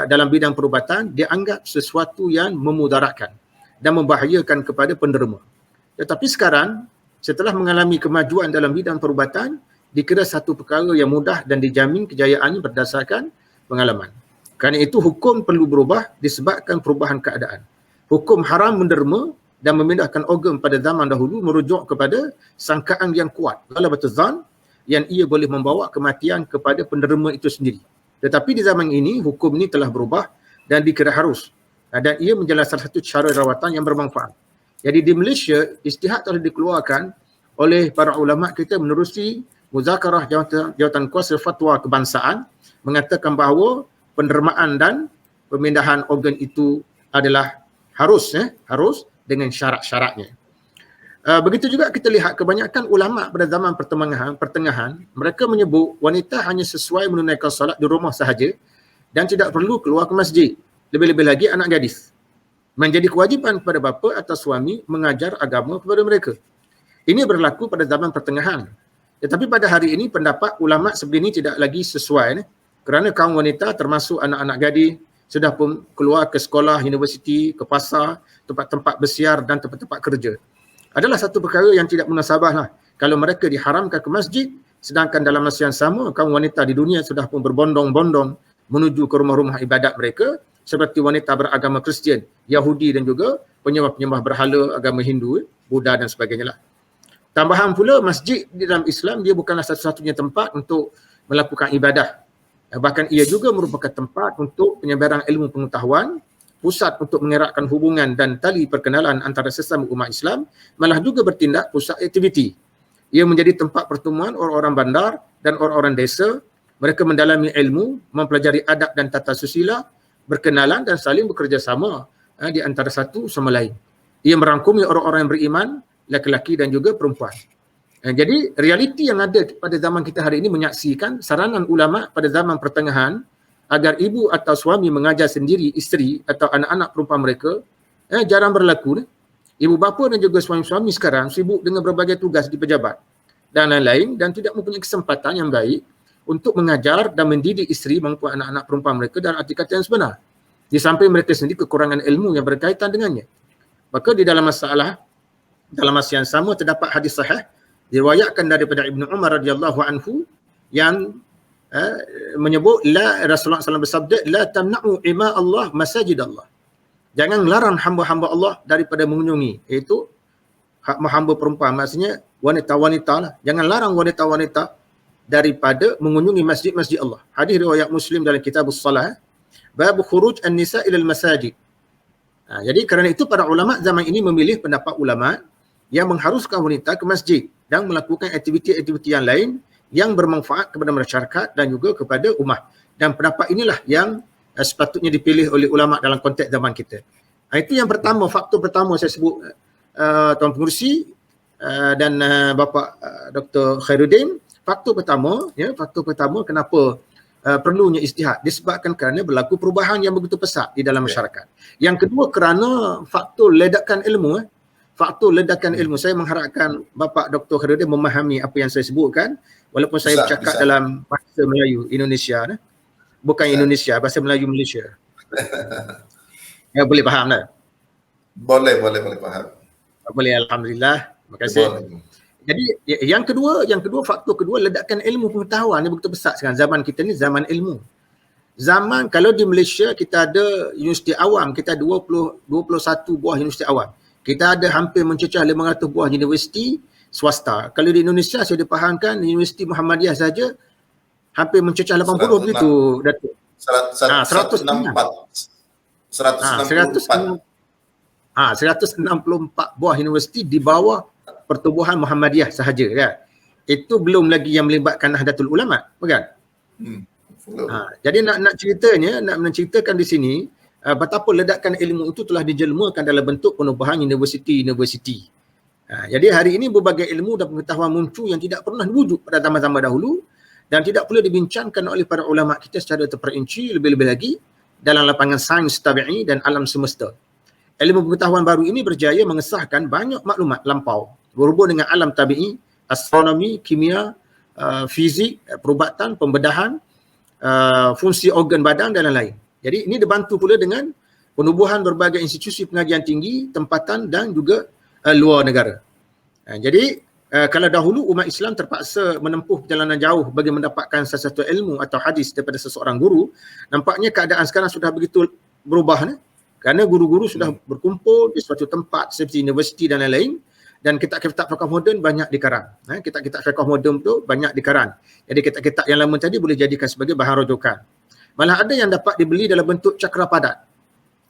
dalam bidang perubatan dianggap sesuatu yang memudaratkan dan membahayakan kepada penderma. Tetapi sekarang, setelah mengalami kemajuan dalam bidang perubatan, dikira satu perkara yang mudah dan dijamin kejayaannya berdasarkan pengalaman. Kerana itu hukum perlu berubah disebabkan perubahan keadaan. Hukum haram menderma dan memindahkan organ pada zaman dahulu merujuk kepada sangkaan yang kuat, ghalabatul zan, yang ia boleh membawa kematian kepada penderma itu sendiri. Tetapi di zaman ini hukum ini telah berubah dan dikira harus, dan ia menjadi salah satu cara rawatan yang bermanfaat. Jadi di Malaysia, ijtihad telah dikeluarkan oleh para ulama kita menerusi muzakarah jawatankuasa fatwa kebangsaan mengatakan bahawa pendermaan dan pemindahan organ itu adalah harus dengan syarat-syaratnya. Begitu juga kita lihat kebanyakan ulama pada zaman pertengahan mereka menyebut wanita hanya sesuai menunaikan solat di rumah sahaja dan tidak perlu keluar ke masjid. Lebih-lebih lagi anak gadis. Menjadi kewajipan kepada bapa atau suami mengajar agama kepada mereka. Ini berlaku pada zaman pertengahan. Tetapi pada hari ini pendapat ulama sebegini tidak lagi sesuai kerana kaum wanita termasuk anak-anak gadis sudah pun keluar ke sekolah, universiti, ke pasar, tempat-tempat bersiar dan tempat-tempat kerja. Adalah satu perkara yang tidak munasabah lah kalau mereka diharamkan ke masjid, sedangkan dalam masa yang sama kaum wanita di dunia sudah pun berbondong-bondong menuju ke rumah-rumah ibadat mereka seperti wanita beragama Kristian, Yahudi dan juga penyembah-penyembah berhala agama Hindu, Buddha dan sebagainya lah. Tambahan pula, masjid di dalam Islam dia bukanlah satu-satunya tempat untuk melakukan ibadah. Bahkan ia juga merupakan tempat untuk penyebaran ilmu pengetahuan, pusat untuk mengeratkan hubungan dan tali perkenalan antara sesama umat Islam, malah juga bertindak pusat aktiviti. Ia menjadi tempat pertemuan orang-orang bandar dan orang-orang desa. Mereka mendalami ilmu, mempelajari adab dan tata susila, berkenalan dan saling bekerjasama di antara satu sama lain. Ia merangkumi orang-orang yang beriman, lelaki dan juga perempuan. Jadi realiti yang ada pada zaman kita hari ini menyaksikan saranan ulama pada zaman pertengahan agar ibu atau suami mengajar sendiri isteri atau anak-anak perempuan mereka jarang berlaku. Ibu bapa dan juga suami-suami sekarang sibuk dengan berbagai tugas di pejabat dan lain-lain dan tidak mempunyai kesempatan yang baik untuk mengajar dan mendidik isteri maupun anak-anak perempuan mereka dalam arti kata yang sebenar. Di samping mereka sendiri kekurangan ilmu yang berkaitan dengannya. Maka di dalam masa yang sama terdapat hadis sahih diriwayatkan daripada Ibnu Umar radhiyallahu anhu yang menyebut Rasulullah SAW bersabda la tamna'u ima Allah masajid Allah. Jangan larang hamba-hamba Allah daripada mengunjungi, iaitu hamba perempuan, maksudnya wanita-wanita lah. Jangan larang wanita-wanita daripada mengunjungi masjid-masjid Allah. Hadis riwayat Muslim dalam kitab as-salah, bab khuruj an-nisa ila al-masajid. Jadi kerana itu para ulama zaman ini memilih pendapat ulama yang mengharuskan wanita ke masjid dan melakukan aktiviti-aktiviti yang lain yang bermanfaat kepada masyarakat dan juga kepada umat. Dan pendapat inilah yang sepatutnya dipilih oleh ulama dalam konteks zaman kita. Itu yang pertama, faktor pertama saya sebut Tuan Pengerusi dan Bapa Dr. Khairuddin. Faktor pertama kenapa perlunya ijtihad disebabkan kerana berlaku perubahan yang begitu pesat di dalam masyarakat. Yang kedua kerana faktor ledakan ilmu. Saya mengharapkan Bapa Dr. Khairuddin memahami apa yang saya sebutkan walaupun saya bercakap dalam bahasa Melayu Indonesia. Bukan Indonesia, bahasa Melayu Malaysia. Ya, boleh faham tak? Boleh faham. Boleh, alhamdulillah. Terima kasih. Boleh. Jadi yang kedua faktor kedua ledakan ilmu pengetahuan yang begitu besar sekarang. Zaman kita ni zaman ilmu. Zaman kalau di Malaysia kita ada universiti awam, kita ada 21 buah universiti awam. Kita ada hampir mencecah 500 buah universiti swasta. Kalau di Indonesia saya dipahamkan Universiti Muhammadiyah saja hampir mencecah 80 begitu, Datuk. 164 buah universiti di bawah pertubuhan Muhammadiyah sahaja kan. Itu belum lagi yang melibatkan Nahdlatul Ulama, bukan? Jadi nak menceritakan di sini betapa ledakan ilmu itu telah dijelmakan dalam bentuk penubuhan universiti. Jadi hari ini berbagai ilmu dan pengetahuan muncul yang tidak pernah diwujud pada zaman-zaman dahulu dan tidak pula dibincangkan oleh para ulama kita secara terperinci lebih-lebih lagi dalam lapangan sains tabi'i dan alam semesta. Ilmu pengetahuan baru ini berjaya mengesahkan banyak maklumat lampau berhubung dengan alam tabi'i, astronomi, kimia, fizik, perubatan, pembedahan, fungsi organ badan dan lain-lain. Jadi ini dibantu pula dengan penubuhan berbagai institusi pengajian tinggi, tempatan dan juga luar negara. Jadi kalau dahulu umat Islam terpaksa menempuh perjalanan jauh bagi mendapatkan sesuatu ilmu atau hadis daripada seseorang guru, nampaknya keadaan sekarang sudah begitu berubah kerana guru-guru sudah berkumpul di suatu tempat seperti universiti dan lain-lain dan kitab-kitab fiqh moden banyak dikarang. Kitab-kitab fiqh moden tu banyak dikarang. Jadi kitab-kitab yang lama tadi boleh jadikan sebagai bahan rujukan. Malah ada yang dapat dibeli dalam bentuk cakra padat.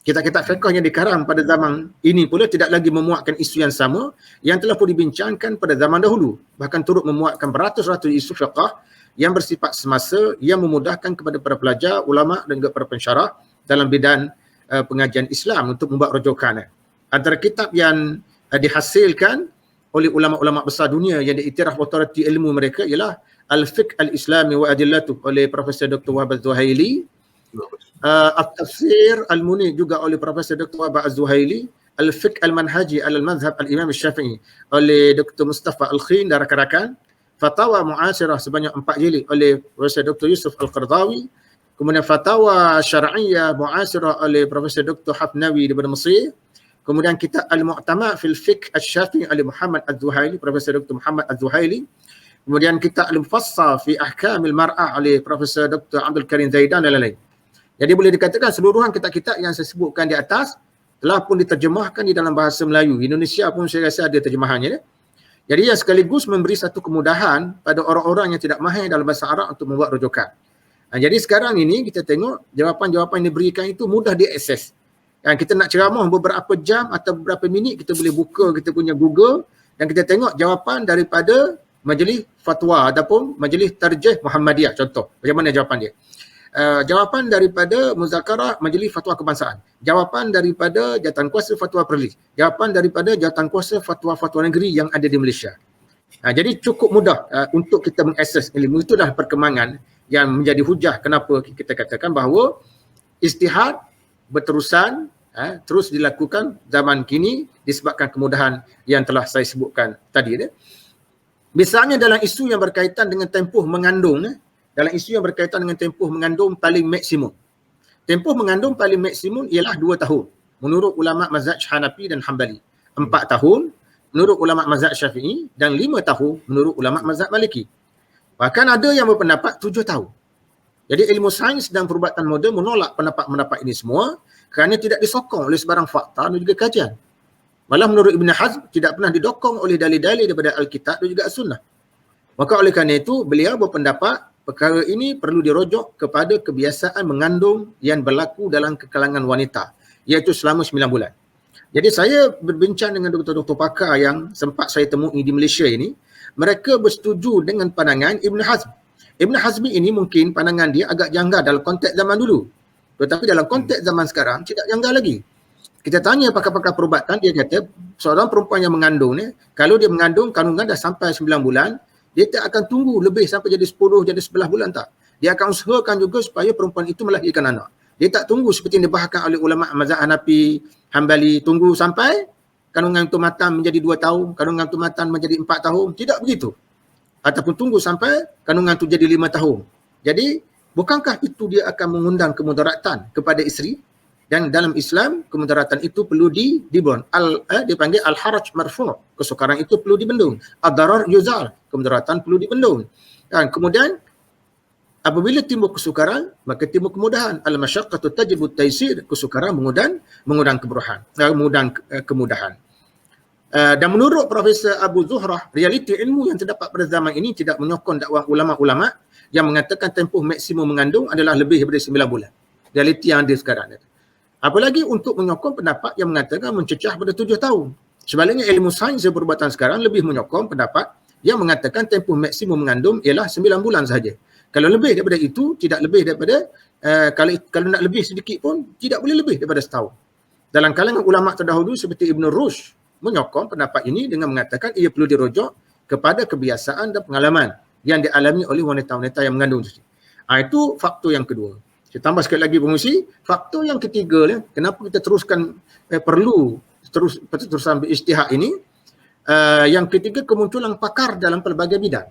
Kitab-kitab fiqh yang dikarang pada zaman ini pula tidak lagi memuatkan isu yang sama yang telah pun dibincangkan pada zaman dahulu. Bahkan turut memuatkan beratus-ratus isu fiqh yang bersifat semasa yang memudahkan kepada para pelajar, ulama dan juga para pensyarah dalam bidang pengajian Islam untuk membuat rujukan. Antara kitab yang dihasilkan oleh ulama-ulama besar dunia yang diiktiraf autoriti ilmu mereka ialah Al-Fiqh Al-Islami wa Adillatuh oleh Profesor Dr. Wahab Az-Zuhaili, At-Tafsir Al-Muni juga oleh Profesor Dr. Wahab Az-Zuhaili, Al-Fiqh Al-Manhaji Al-Madhhab Al-Imam Syafi'i oleh Dr. Mustafa Al-Khin dan rakan-rakan, Fatawa Mu'asirah sebanyak 4 jilid oleh Profesor Dr. Yusuf Al-Qardawi, kemudian Fatawa Syar'iyyah Mu'asirah oleh Profesor Dr. Hafnawi daripada Mesir, kemudian kitab Al-Mu'tamad fil Fiqh Al-Syafi'i oleh Muhammad Az-Zuhaili, Profesor Dr. Muhammad Az-Zuhaili, kemudian kitab Al-Mufassal fi Ahkamil Mar'ah oleh Profesor Dr. Abdul Karim Zaidan dan lain-lain. Jadi boleh dikatakan seluruhan kitab-kitab yang saya sebutkan di atas telah pun diterjemahkan di dalam bahasa Melayu. Indonesia pun saya rasa ada terjemahannya. Jadi yang sekaligus memberi satu kemudahan pada orang-orang yang tidak mahir dalam bahasa Arab untuk membuat rujukan. Jadi sekarang ini kita tengok jawapan-jawapan yang diberikan itu mudah diakses. Kita nak ceramah beberapa jam atau beberapa minit, kita boleh buka kita punya Google dan kita tengok jawapan daripada Majlis Fatwa ataupun Majlis Tarjih Muhammadiyah contoh. Bagaimana jawapan dia? jawapan daripada Muzakarah Majlis Fatwa Kebangsaan, jawapan daripada Jawatankuasa Fatwa Perlis, jawapan daripada Jawatankuasa Fatwa-Fatwa Negeri yang ada di Malaysia. Jadi cukup mudah untuk kita mengakses ilmu. Itulah perkembangan yang menjadi hujah kenapa kita katakan bahawa ijtihad berterusan terus dilakukan zaman kini disebabkan kemudahan yang telah saya sebutkan tadi. Misalnya dalam isu yang berkaitan dengan tempoh mengandung, dalam isu yang berkaitan dengan tempoh mengandung paling maksimum. Tempoh mengandung paling maksimum ialah 2 tahun menurut ulama mazhab Hanafi dan Hambali. 4 tahun menurut ulama mazhab Syafi'i dan 5 tahun menurut ulama mazhab Maliki. Bahkan ada yang berpendapat 7 tahun. Jadi ilmu sains dan perubatan moden menolak pendapat-pendapat ini semua kerana tidak disokong oleh sebarang fakta dan juga kajian. Malah menurut Ibn Hazm tidak pernah didokong oleh dalil-dalil daripada Alkitab dan juga As-Sunnah. Maka oleh kerana itu beliau berpendapat perkara ini perlu dirujuk kepada kebiasaan mengandung yang berlaku dalam kalangan wanita, iaitu selama 9 bulan. Jadi saya berbincang dengan doktor-doktor pakar yang sempat saya temui di Malaysia ini, mereka bersetuju dengan pandangan Ibn Hazm. Ibn Hazmi ini mungkin pandangan dia agak janggal dalam konteks zaman dulu. Tetapi dalam konteks zaman sekarang tidak janggal lagi. Kita tanya pakar-pakar perubatan, dia kata seorang perempuan yang mengandung ni, kalau dia mengandung kandungan dah sampai 9 bulan, dia tak akan tunggu lebih sampai jadi 10, jadi 11 bulan tak. Dia akan usahakan juga supaya perempuan itu melahirkan anak. Dia tak tunggu seperti yang dibahaskan oleh ulama mazhab Hanafi, Hambali, tunggu sampai kandungan itu matang menjadi 2 tahun, kandungan itu matang menjadi 4 tahun. Tidak begitu. Ataupun tunggu sampai kandungan itu jadi 5 tahun. Jadi, bukankah itu dia akan mengundang kemudaratan kepada isteri? Dan dalam Islam, kemudaratan itu perlu dibon. Dipanggil al-haraj marfu'. Kesukaran itu perlu dibendung. Ad-darar yuzal. Kemudaratan perlu dibendung. Dan kemudian, apabila timbul kesukaran, maka timbul kemudahan. Al-masyaqqatu tajibut taysir. Kesukaran mengundang kemudahan. Dan menurut Profesor Abu Zuhrah, realiti ilmu yang terdapat pada zaman ini tidak menyokong dakwah ulama-ulama yang mengatakan tempoh maksimum mengandung adalah lebih daripada 9 bulan. Realiti yang ada sekarang. Apalagi untuk menyokong pendapat yang mengatakan mencecah pada 7 tahun. Sebaliknya ilmu sains dan perubatan sekarang lebih menyokong pendapat yang mengatakan tempoh maksimum mengandung ialah 9 bulan sahaja. Kalau lebih daripada itu, tidak lebih daripada, kalau nak lebih sedikit pun, tidak boleh lebih daripada setahun. Dalam kalangan ulama terdahulu seperti Ibn Rushd, menyokong pendapat ini dengan mengatakan ia perlu dirujuk kepada kebiasaan dan pengalaman yang dialami oleh wanita-wanita yang mengandung. Itu faktor yang kedua. Saya tambah sekali lagi pengusi, faktor yang ketiga, kenapa kita teruskan perlu terusan berijtihad ini, yang ketiga kemunculan pakar dalam pelbagai bidang.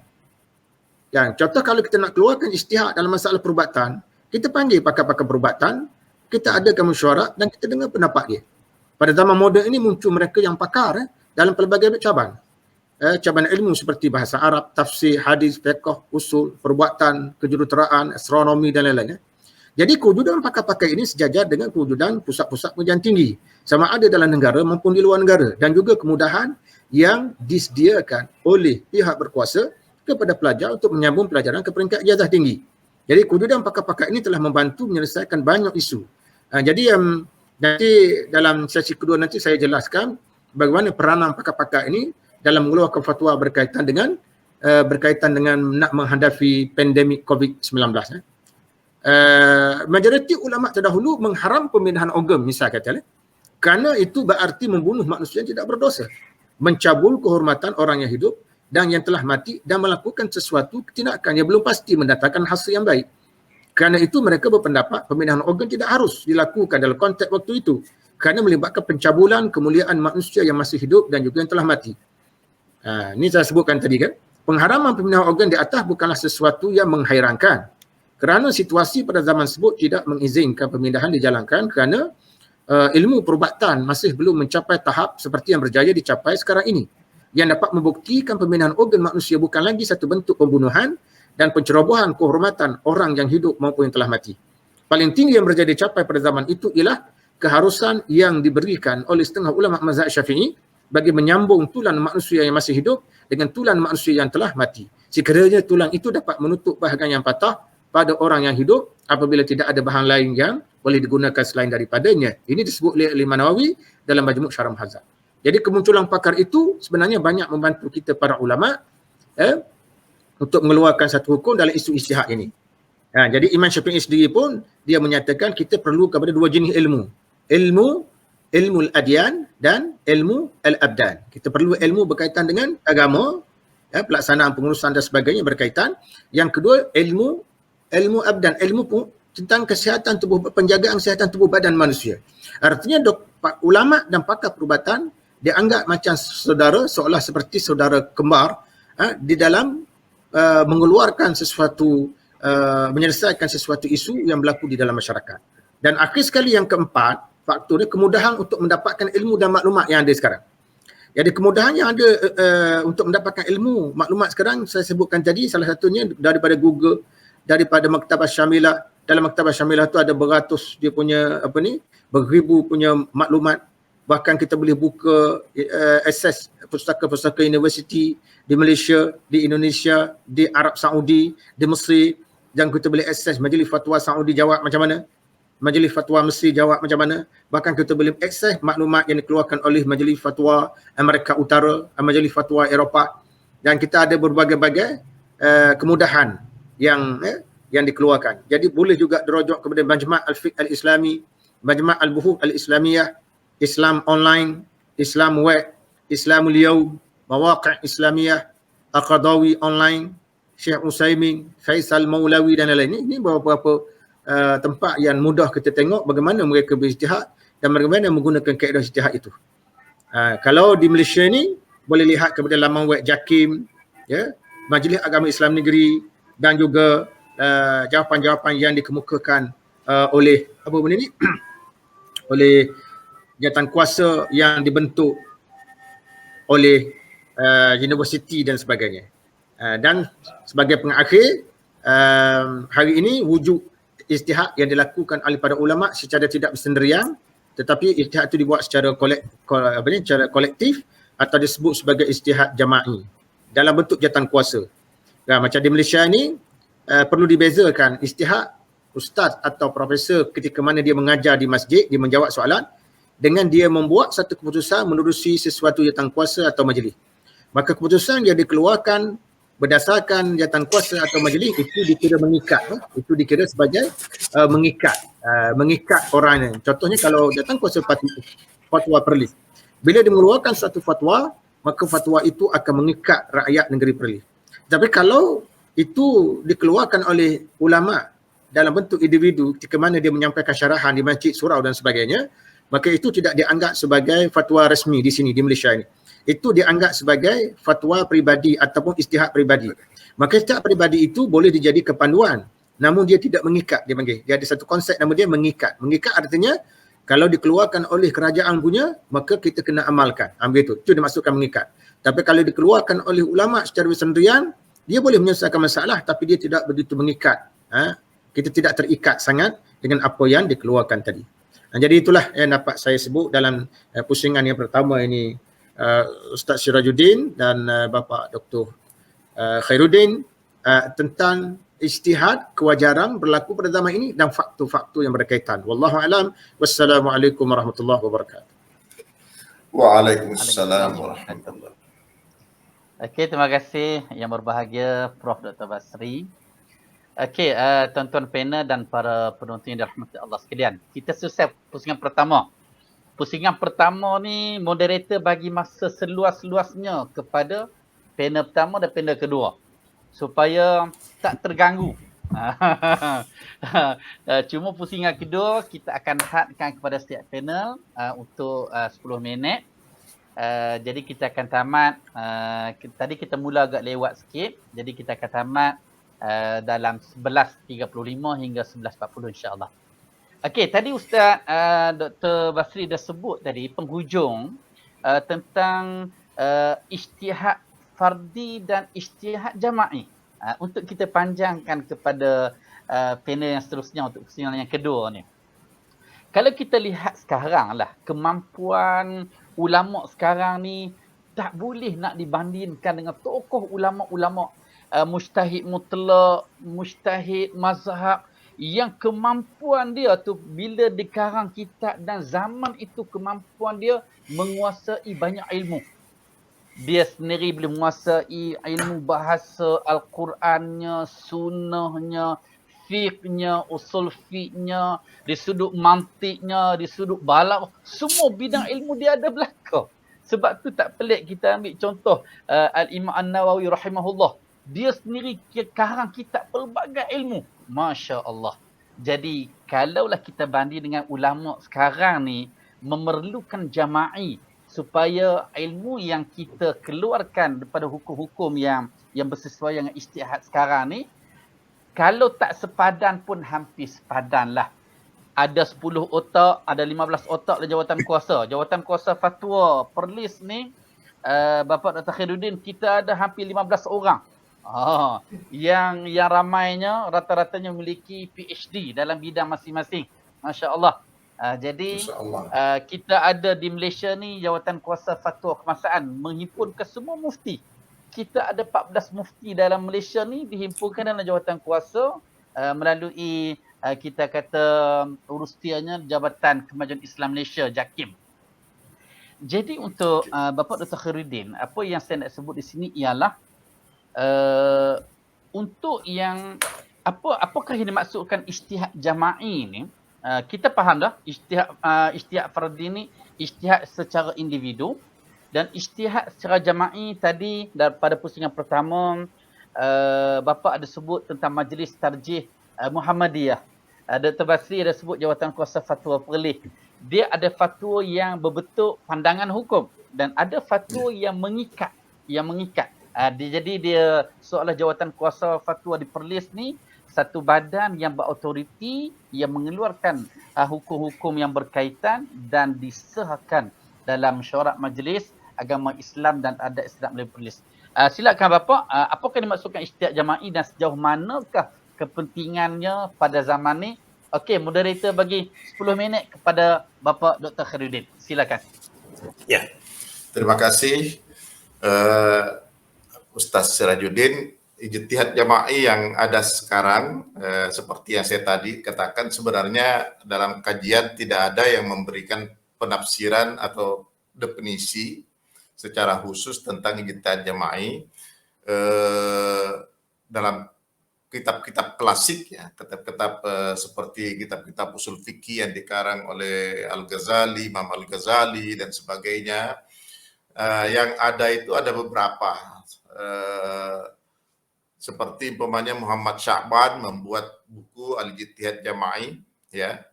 Contoh kalau kita nak keluarkan ijtihad dalam masalah perubatan, kita panggil pakar-pakar perubatan, kita adakan mesyuarat dan kita dengar pendapat dia. Pada zaman moden ini muncul mereka yang pakar dalam pelbagai cabang. Cabaran ilmu seperti bahasa Arab, tafsir, hadis, fiqh, usul, perbuatan, kejuruteraan, astronomi dan lain-lain. Jadi kewujudan pakar-pakar ini sejajar dengan kewujudan pusat-pusat pengajian tinggi sama ada dalam negara maupun di luar negara, dan juga kemudahan yang disediakan oleh pihak berkuasa kepada pelajar untuk menyambung pelajaran ke peringkat ijazah tinggi. Jadi kewujudan pakar-pakar ini telah membantu menyelesaikan banyak isu. Jadi nanti dalam sesi kedua nanti saya jelaskan bagaimana peranan pakar-pakar ini dalam mengeluarkan fatwa berkaitan dengan nak menghadapi pandemik COVID-19. Majoriti ulama terdahulu mengharam pemindahan organ misal kata, kerana itu berarti membunuh manusia yang tidak berdosa, mencabul kehormatan orang yang hidup dan yang telah mati dan melakukan sesuatu tindakan yang belum pasti mendatangkan hasil yang baik. Kerana itu mereka berpendapat pemindahan organ tidak harus dilakukan dalam konteks waktu itu kerana melibatkan pencabulan kemuliaan manusia yang masih hidup dan juga yang telah mati. Ini saya sebutkan tadi kan. Pengharaman pemindahan organ di atas bukanlah sesuatu yang menghairankan kerana situasi pada zaman tersebut tidak mengizinkan pemindahan dijalankan kerana ilmu perubatan masih belum mencapai tahap seperti yang berjaya dicapai sekarang ini yang dapat membuktikan pemindahan organ manusia bukan lagi satu bentuk pembunuhan dan pencerobohan kehormatan orang yang hidup maupun yang telah mati. Paling tinggi yang berjaya dicapai pada zaman itu ialah keharusan yang diberikan oleh setengah ulama mazhab Syafi'i bagi menyambung tulang manusia yang masih hidup dengan tulang manusia yang telah mati. Sekiranya tulang itu dapat menutup bahagian yang patah pada orang yang hidup apabila tidak ada bahan lain yang boleh digunakan selain daripadanya. Ini disebut oleh Imam Nawawi dalam Majmu' Syarah Muhadzab. Jadi kemunculan pakar itu sebenarnya banyak membantu kita para ulama untuk mengeluarkan satu hukum dalam isu ijtihad ini. Jadi Imam Syafi'i sendiri pun dia menyatakan kita perlu kepada dua jenis ilmu. Ilmu al-adyan dan ilmu al-abdan. Kita perlu ilmu berkaitan dengan agama, pelaksanaan pengurusan dan sebagainya berkaitan. Yang kedua ilmu abdan, ilmu tentang kesihatan tubuh, penjagaan kesihatan tubuh badan manusia. Artinya ulama dan pakar perubatan dianggap macam saudara, seolah seperti saudara kembar di dalam mengeluarkan sesuatu, menyelesaikan sesuatu isu yang berlaku di dalam masyarakat. Dan akhir sekali yang keempat, faktornya kemudahan untuk mendapatkan ilmu dan maklumat yang ada sekarang. Jadi kemudahan yang ada untuk mendapatkan ilmu, maklumat sekarang saya sebutkan tadi, salah satunya daripada Google, daripada Maktabah Syamilah. Dalam Maktabah Syamilah tu ada beratus dia punya beribu punya maklumat. Bahkan kita boleh buka akses pustaka-pustaka universiti di Malaysia, di Indonesia, di Arab Saudi, di Mesir, dan kita boleh akses Majlis Fatwa Saudi jawab macam mana, Majlis Fatwa Mesir jawab macam mana. Bahkan kita boleh akses maklumat yang dikeluarkan oleh Majlis Fatwa Amerika Utara, Majlis Fatwa Eropah, dan kita ada berbagai-bagai kemudahan yang dikeluarkan. Jadi boleh juga dirujuk kepada Majma' Al-Fiqh Al-Islami, Majma' Al-Buhuth Al-Islamiyah, Islam Online, Islam Web, Islamul Yaum, Mawaqi' Islamiyah, Al-Qadawi Online, Syekh Utsaimin, Faisal Maulawi dan lain-lain. Ini beberapa tempat yang mudah kita tengok bagaimana mereka berijtihad dan bagaimana menggunakan kaedah ijtihad itu. Kalau di Malaysia ni boleh lihat kepada laman web JAKIM, Majlis Agama Islam Negeri, dan juga jawapan-jawapan yang dikemukakan oleh oleh jawatan kuasa yang dibentuk oleh universiti dan sebagainya. Dan sebagai pengakhir, hari ini wujud ijtihad yang dilakukan oleh para ulama secara tidak bersendirian, tetapi ijtihad itu dibuat secara kolektif atau disebut sebagai ijtihad jama'i dalam bentuk jawatan kuasa. Macam di Malaysia ni perlu dibezakan ijtihad ustaz atau profesor ketika mana dia mengajar di masjid, dia menjawab soalan, dengan dia membuat satu keputusan menerusi sesuatu jawatan kuasa atau majlis. Maka keputusan yang dikeluarkan berdasarkan jawatan kuasa atau majlis itu dikira mengikat, itu dikira sebagai mengikat orang ni. Contohnya kalau jawatan kuasa fatwa Perlis, bila dia mengeluarkan satu fatwa, maka fatwa itu akan mengikat rakyat negeri Perlis. Tapi kalau itu dikeluarkan oleh ulama dalam bentuk individu ketika mana dia menyampaikan syarahan di masjid, surau dan sebagainya, maka itu tidak dianggap sebagai fatwa resmi di sini di Malaysia ini. Itu dianggap sebagai fatwa peribadi ataupun ijtihad peribadi. Maka ijtihad peribadi itu boleh dijadikan panduan, namun dia tidak mengikat, dia panggil. Dia ada satu konsep nama dia mengikat. Mengikat artinya kalau dikeluarkan oleh kerajaan punya, maka kita kena amalkan. Ambil itu. Itu dimaksudkan mengikat. Tapi kalau dikeluarkan oleh ulama secara bersendirian, dia boleh menyelesaikan masalah tapi dia tidak begitu mengikat. Kita tidak terikat sangat dengan apa yang dikeluarkan tadi. Jadi itulah yang dapat saya sebut dalam pusingan yang pertama ini, Ustaz Sirajuddin dan Bapak Dr. Khairuddin, tentang ijtihad, kewajaran berlaku pada zaman ini dan faktor-faktor yang berkaitan. Wallahu a'lam. Wassalamualaikum warahmatullahi wabarakatuh. Waalaikumsalam warahmatullahi. Okey, terima kasih yang berbahagia Prof. Dr. Basri. Okey, tuan-tuan panel dan para penonton yang dirahmati Allah sekalian. Kita selesai pusingan pertama. Pusingan pertama ni moderator bagi masa seluas-luasnya kepada panel pertama dan panel kedua supaya tak terganggu. Cuma pusingan kedua kita akan hadkan kepada setiap panel untuk 10 minit. Jadi kita akan tamat, tadi kita mula agak lewat sikit, jadi kita akan tamat dalam 11.35 hingga 11.40 insya-Allah. Okey, tadi Ustaz Dr. Basri dah sebut tadi penghujung tentang ijtihad fardi dan ijtihad jama'i. Untuk kita panjangkan kepada panel yang seterusnya untuk pusingan yang kedua ni. Kalau kita lihat sekarang lah, kemampuan ulama sekarang ni tak boleh nak dibandingkan dengan tokoh ulama-ulama mujtahid mutlak, mujtahid mazhab yang kemampuan dia tu bila dikarang kitab dan zaman itu kemampuan dia menguasai banyak ilmu. Dia sendiri boleh menguasai ilmu bahasa Al-Qurannya, sunnahnya, fiqhnya, usul fiqhnya, di sudut mantiknya, di sudut balagh, semua bidang ilmu dia ada belaka. Sebab tu tak pelik kita ambil contoh Al-Imam An-Nawawi rahimahullah. Dia sendiri karang kitab pelbagai ilmu. Masya Allah. Jadi kalaulah kita banding dengan ulama sekarang ni memerlukan jama'i supaya ilmu yang kita keluarkan daripada hukum-hukum yang bersesuaian dengan ijtihad sekarang ni, kalau tak sepadan pun hampir sepadan lah. Ada 10 otak, ada 15 otak dalam jawatan kuasa. Jawatan kuasa fatwa Perlis ni, Bapak Dr. Khairuddin, kita ada hampir 15 orang. Yang ramainya rata-ratanya memiliki PhD dalam bidang masing-masing. Masya Allah. Jadi kita ada di Malaysia ni jawatan kuasa fatwa kemasaan menghimpunkan semua mufti. Kita ada 14 mufti dalam Malaysia ni dihimpunkan dalam jawatan kuasa melalui kita kata urustianya Jabatan Kemajuan Islam Malaysia, JAKIM. Jadi untuk Bapak Dr. Khairuddin, apa yang saya nak sebut di sini ialah untuk yang apakah yang dimaksudkan ijtihad jama'i ni? Kita faham dah ijtihad fardi ni ijtihad secara individu, dan ijtihad secara jama'i tadi pada pusingan pertama Bapa ada sebut tentang Majlis Tarjih Muhammadiyah. Dr. Basri ada sebut jawatan kuasa fatwa Perlis. Dia ada fatwa yang berbentuk pandangan hukum dan ada fatwa yang mengikat. Jadi dia seolah jawatan kuasa fatwa di Perlis ni satu badan yang berautoriti yang mengeluarkan hukum-hukum yang berkaitan dan disahkan dalam mesyuarat Majlis Agama Islam dan Adat Islam oleh Perlis. Silakan Bapak, apakah dimaksudkan ijtihad jama'i dan sejauh manakah kepentingannya pada zaman ni? Okey, moderator bagi 10 minit kepada Bapak Dr. Khairuddin. Silakan. Ya, terima kasih Ustaz Sirajuddin. Ijtihad jama'i yang ada sekarang seperti yang saya tadi katakan, sebenarnya dalam kajian tidak ada yang memberikan penafsiran atau definisi secara khusus tentang ijtihad jama'i dalam kitab-kitab klasik, ya, kitab-kitab seperti kitab-kitab usul fikih yang dikarang oleh Al-Ghazali, Imam Al-Ghazali dan sebagainya. Yang ada itu ada beberapa, seperti umpamanya Muhammad Sya'ban membuat buku Al-Ijtihad Jama'i, ya.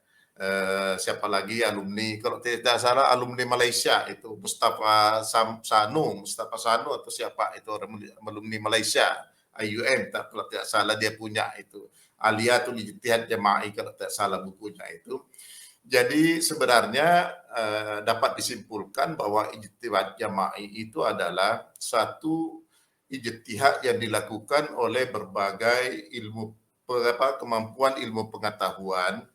Siapa lagi alumni, kalau tidak salah alumni Malaysia itu Mustafa Sanu atau siapa itu alumni Malaysia, IUM, kalau tidak salah dia punya itu Aliyatul Ijtihad Jama'i, kalau tidak salah bukunya itu. Jadi sebenarnya dapat disimpulkan bahwa ijtihad jama'i itu adalah satu ijtihad yang dilakukan oleh berbagai kemampuan ilmu pengetahuan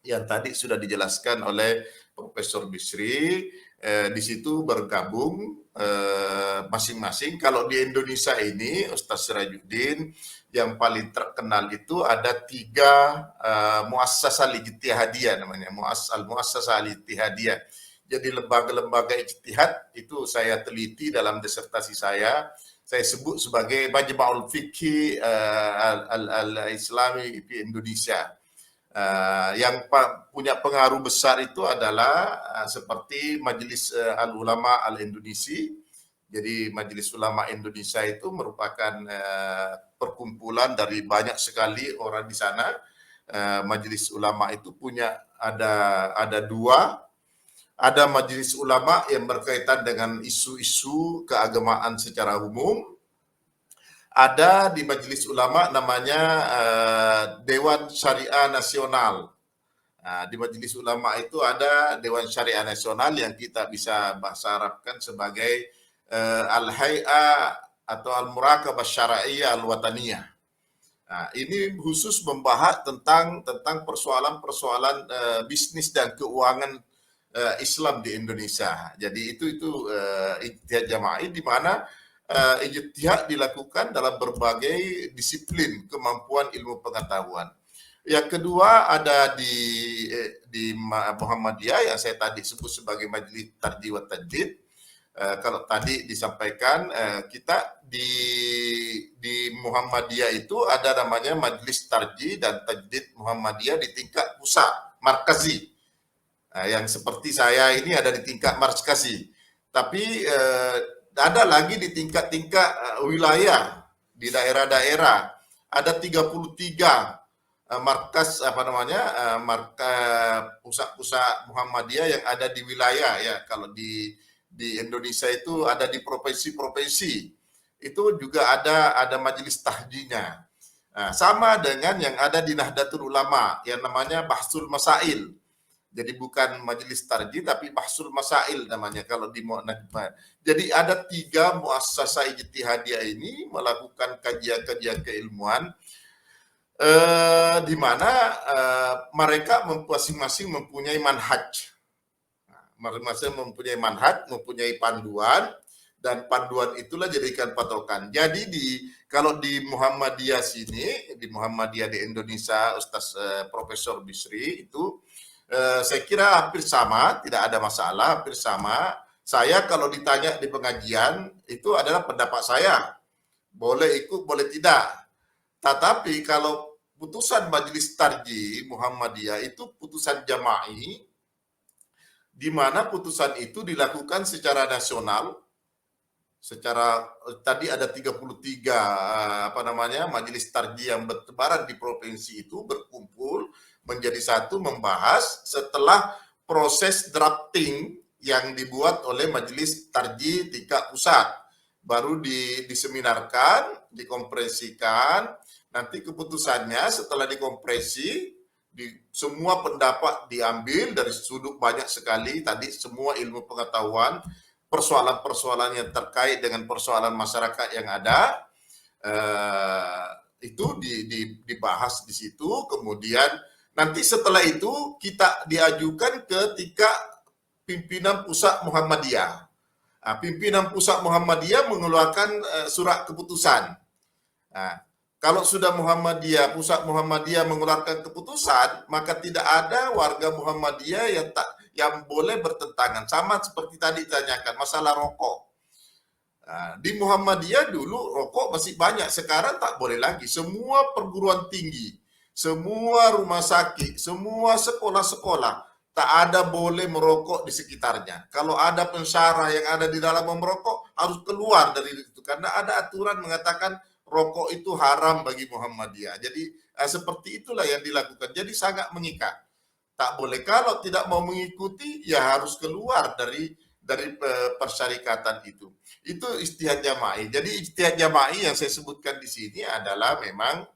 yang tadi sudah dijelaskan oleh Profesor Bisri. Di situ bergabung masing-masing. Kalau di Indonesia ini, Ustaz Sirajuddin, yang paling terkenal itu ada 3 muassasah ijtihadiyah namanya, muassasah ijtihadiyah. Jadi lembaga-lembaga ijtihad itu saya teliti dalam disertasi saya sebut sebagai Majma'ul Fiqhi Al-Islami di Indonesia. Yang punya pengaruh besar itu adalah seperti Majelis Al-Ulama Al-Indonesi. Jadi Majelis Ulama Indonesia itu merupakan perkumpulan dari banyak sekali orang di sana. Majelis Ulama itu punya ada 2. Ada Majelis Ulama yang berkaitan dengan isu-isu keagamaan secara umum. Ada di Majelis Ulama namanya Dewan Syariah Nasional. Di Majelis Ulama itu ada Dewan Syariah Nasional yang kita bisa bahasa Arabkan sebagai Al-Hay'ah atau Al-Murakabah Syara'iyah Al-Wataniyah. Ini khusus membahas tentang persoalan-persoalan bisnis dan keuangan Islam di Indonesia. Jadi itu ijtihad jama'i di mana ijtihad dilakukan dalam berbagai disiplin kemampuan ilmu pengetahuan. Yang kedua ada di Muhammadiyah yang saya tadi sebut sebagai Majlis Tarjih wa Tajdid. Kalau tadi disampaikan kita di Muhammadiyah itu ada namanya Majelis Tarjih dan Tajdid Muhammadiyah di tingkat pusat markazi. Yang seperti saya ini ada di tingkat markazi. Tapi ada lagi di tingkat-tingkat wilayah di daerah-daerah. Ada 33 markas markas pusat-pusat Muhammadiyah yang ada di wilayah ya. Kalau di Indonesia itu ada di provinsi-provinsi. Itu juga ada majelis tahjihnya. Nah, sama dengan yang ada di Nahdlatul Ulama yang namanya Bahsul Masail. Jadi bukan majelis tarjih tapi Bahsul Masail namanya kalau di Muhammadiyah. Jadi ada 3 muassasah ijtihadiyah ini melakukan kajian-kajian keilmuan di mana mereka masing-masing mempunyai manhaj. Masing-masing mempunyai manhaj, mempunyai panduan, dan panduan itulah jadikan patokan. Jadi kalau di Muhammadiyah sini, di Muhammadiyah di Indonesia, Ustaz Profesor Bisri itu saya kira hampir sama, tidak ada masalah, hampir sama. Saya kalau ditanya di pengajian itu adalah pendapat saya, boleh ikut, boleh tidak. Tetapi kalau putusan Majelis Tarjih Muhammadiyah itu putusan jama'i, di mana putusan itu dilakukan secara nasional, tadi ada 33 majelis tarjih yang bertebaran di provinsi itu berkumpul menjadi satu membahas setelah proses drafting yang dibuat oleh Majelis Tarjih tingkat pusat, baru diseminarkan, dikompresikan, nanti keputusannya setelah dikompresi, semua pendapat diambil dari sudut banyak sekali, tadi semua ilmu pengetahuan, persoalan-persoalan yang terkait dengan persoalan masyarakat yang ada, itu dibahas di situ, kemudian nanti setelah itu kita diajukan ke tingkat pimpinan pusat Muhammadiyah. Nah, pimpinan pusat Muhammadiyah mengeluarkan surat keputusan. Nah, kalau sudah pusat Muhammadiyah mengeluarkan keputusan, maka tidak ada warga Muhammadiyah yang boleh bertentangan. Sama seperti tadi ditanyakan masalah rokok. Nah, di Muhammadiyah dulu rokok masih banyak, sekarang tak boleh lagi. Semua perguruan tinggi, semua rumah sakit, semua sekolah-sekolah tak ada boleh merokok di sekitarnya. Kalau ada pensyarah yang ada di dalam merokok harus keluar dari itu karena ada aturan mengatakan rokok itu haram bagi Muhammadiyah. Jadi seperti itulah yang dilakukan. Jadi sangat mengikat. Tak boleh, kalau tidak mau mengikuti ya harus keluar dari persyarikatan itu. Itu ijtihad jama'i. Jadi ijtihad jama'i yang saya sebutkan di sini adalah memang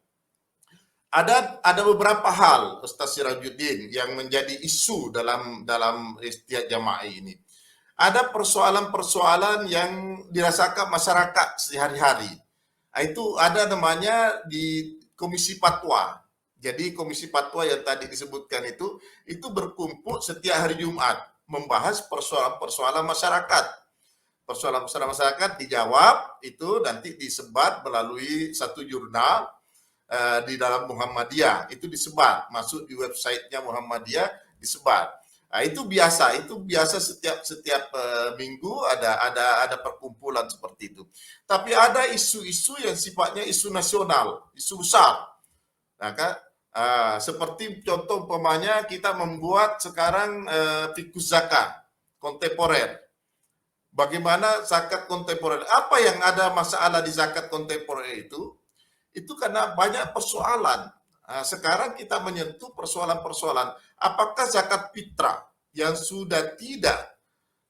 ada beberapa hal Ustaz Sirajuddin yang menjadi isu dalam ijtihad jama'i ini. Ada persoalan-persoalan yang dirasakan masyarakat sehari-hari. Itu ada namanya di Komisi Fatwa. Jadi Komisi Fatwa yang tadi disebutkan itu berkumpul setiap hari Jumat membahas persoalan-persoalan masyarakat. Persoalan-persoalan masyarakat dijawab, itu nanti disebar melalui satu jurnal di dalam Muhammadiyah. Itu disebar, masuk di websitenya Muhammadiyah, disebar. Nah, itu biasa setiap minggu ada perkumpulan seperti itu. Tapi ada isu-isu yang sifatnya isu nasional, isu besar. Nah, seperti contoh umpamanya kita membuat sekarang fiqh zakat kontemporer. Bagaimana zakat kontemporer? Apa yang ada masalah di zakat kontemporer itu? Itu karena banyak persoalan. Nah, sekarang kita menyentuh persoalan-persoalan. Apakah zakat fitrah yang sudah tidak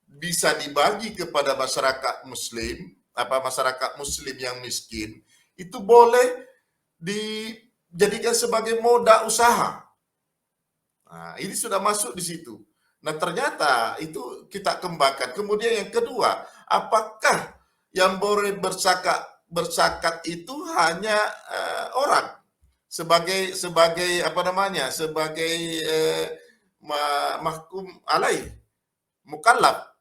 bisa dibagi kepada masyarakat Muslim, masyarakat Muslim yang miskin, itu boleh dijadikan sebagai modal usaha? Nah, ini sudah masuk di situ. Nah, ternyata itu kita kembangkan. Kemudian yang kedua, apakah yang boleh berzakat itu hanya orang sebagai mahkum alaih, mukallaf,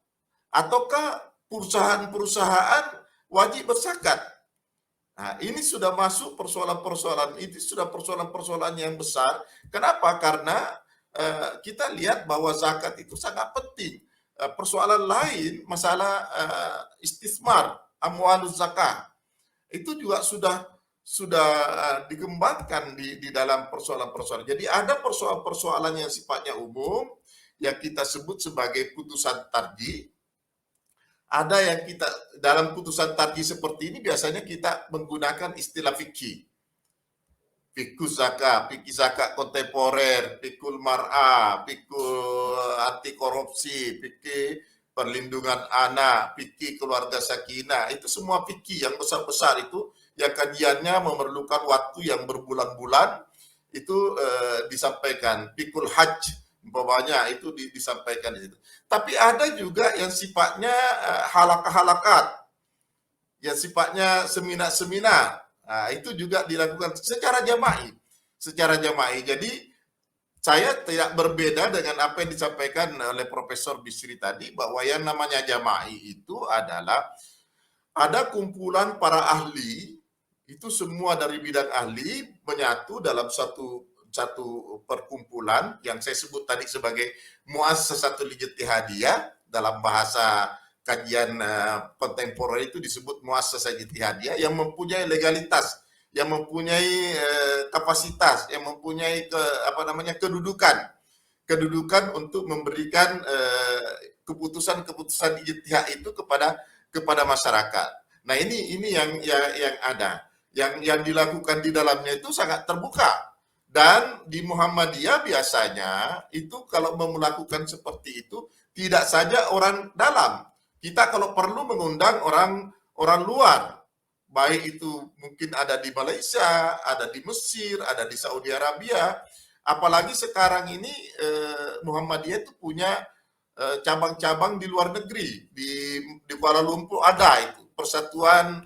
ataukah perusahaan-perusahaan wajib berzakat? Nah, ini sudah masuk persoalan-persoalan, itu sudah persoalan-persoalan yang besar. Kenapa? Karena kita lihat bahwa zakat itu sangat penting. persoalan lain, masalah istismar, amwaluz zakah, itu juga sudah dikembangkan di dalam persoalan-persoalan. Jadi ada persoalan-persoalan yang sifatnya umum yang kita sebut sebagai putusan tarjih. Ada yang kita dalam putusan tarjih seperti ini biasanya kita menggunakan istilah fikih. Fikih zakat kontemporer, fikul mar'ah, fikul anti korupsi, fikih perlindungan anak, fikih keluarga sakinah. Itu semua fikih yang besar-besar itu yang kajiannya memerlukan waktu yang berbulan-bulan itu disampaikan. Fikul hajj umpamanya itu disampaikan di situ. Tapi ada juga yang sifatnya halakah-halakat, yang sifatnya seminar-seminar. Nah, itu juga dilakukan secara jama'i. Jadi saya tidak berbeda dengan apa yang disampaikan oleh Profesor Bisri tadi, bahwa yang namanya jama'i itu adalah ada kumpulan para ahli, itu semua dari bidang ahli menyatu dalam satu perkumpulan yang saya sebut tadi sebagai muassasatul ijtihadiyah. Dalam bahasa kajian kontemporer itu disebut muassasah ijtihadiyah, yang mempunyai legalitas, yang mempunyai kapasitas, yang mempunyai kedudukan untuk memberikan keputusan-keputusan ijtihad itu kepada masyarakat. Nah, ini yang ada, yang dilakukan di dalamnya itu sangat terbuka. Dan di Muhammadiyah biasanya itu kalau melakukan seperti itu tidak saja orang dalam. Kita kalau perlu mengundang orang luar, baik itu mungkin ada di Malaysia, ada di Mesir, ada di Saudi Arabia. Apalagi sekarang ini Muhammadiyah itu punya cabang-cabang di luar negeri. Di Kuala Lumpur ada itu persatuan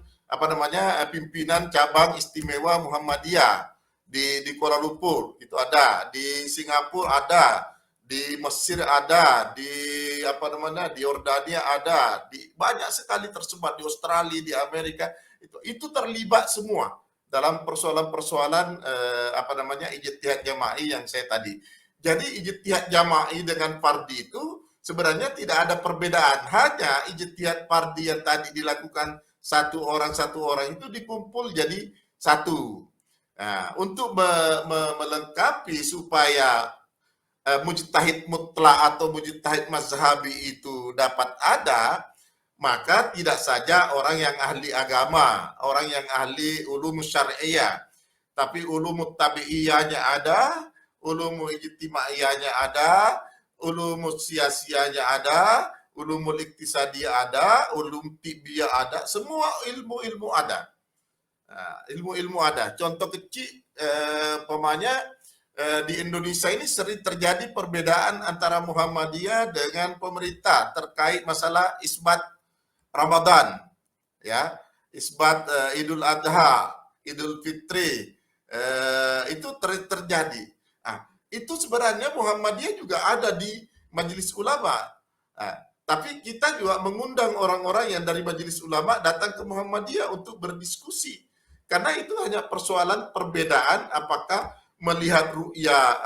pimpinan cabang istimewa Muhammadiyah di Kuala Lumpur itu ada, di Singapura ada, di Mesir ada, di Yordania ada, di banyak sekali tersebar, di Australia, di Amerika, itu terlibat semua dalam persoalan-persoalan ijtihad jama'i yang saya tadi. Jadi ijtihad jama'i dengan fardhi itu sebenarnya tidak ada perbedaan, hanya ijtihad fardhi yang tadi dilakukan satu orang itu dikumpul jadi satu. Nah, untuk melengkapi supaya mujtahid mutlak atau mujtahid mazhabi itu dapat ada, maka tidak saja orang yang ahli agama, orang yang ahli ulum syar'iyah, tapi ulum tabi'iyahnya ada, ulum ijtimaiyahnya ada, ulum siyasiyahnya ada, ulum iktisadiyah ada, ulum tibiyah ada, semua ilmu-ilmu ada. Ilmu-ilmu ada. Contoh kecil, di Indonesia ini sering terjadi perbedaan antara Muhammadiyah dengan pemerintah terkait masalah isbat Ramadan, ya, isbat Idul Adha, Idul Fitri, itu terjadi. Nah, itu sebenarnya Muhammadiyah juga ada di Majelis Ulama. Tapi kita juga mengundang orang-orang yang dari Majelis Ulama datang ke Muhammadiyah untuk berdiskusi. Karena itu hanya persoalan perbedaan apakah melihat ru'ya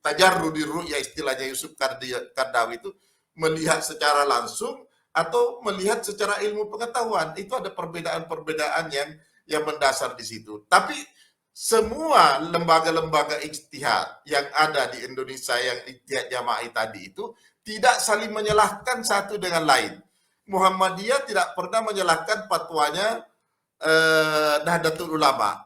tajarrud di ru'ya, istilahnya Yusuf Qaradawi itu melihat secara langsung atau melihat secara ilmu pengetahuan. Itu ada perbedaan-perbedaan yang mendasar di situ. Tapi semua lembaga-lembaga ijtihad yang ada di Indonesia yang ijtihad jama'i tadi itu tidak saling menyalahkan satu dengan lain. Muhammadiyah tidak pernah menyalahkan fatwanya Nahdlatul Ulama.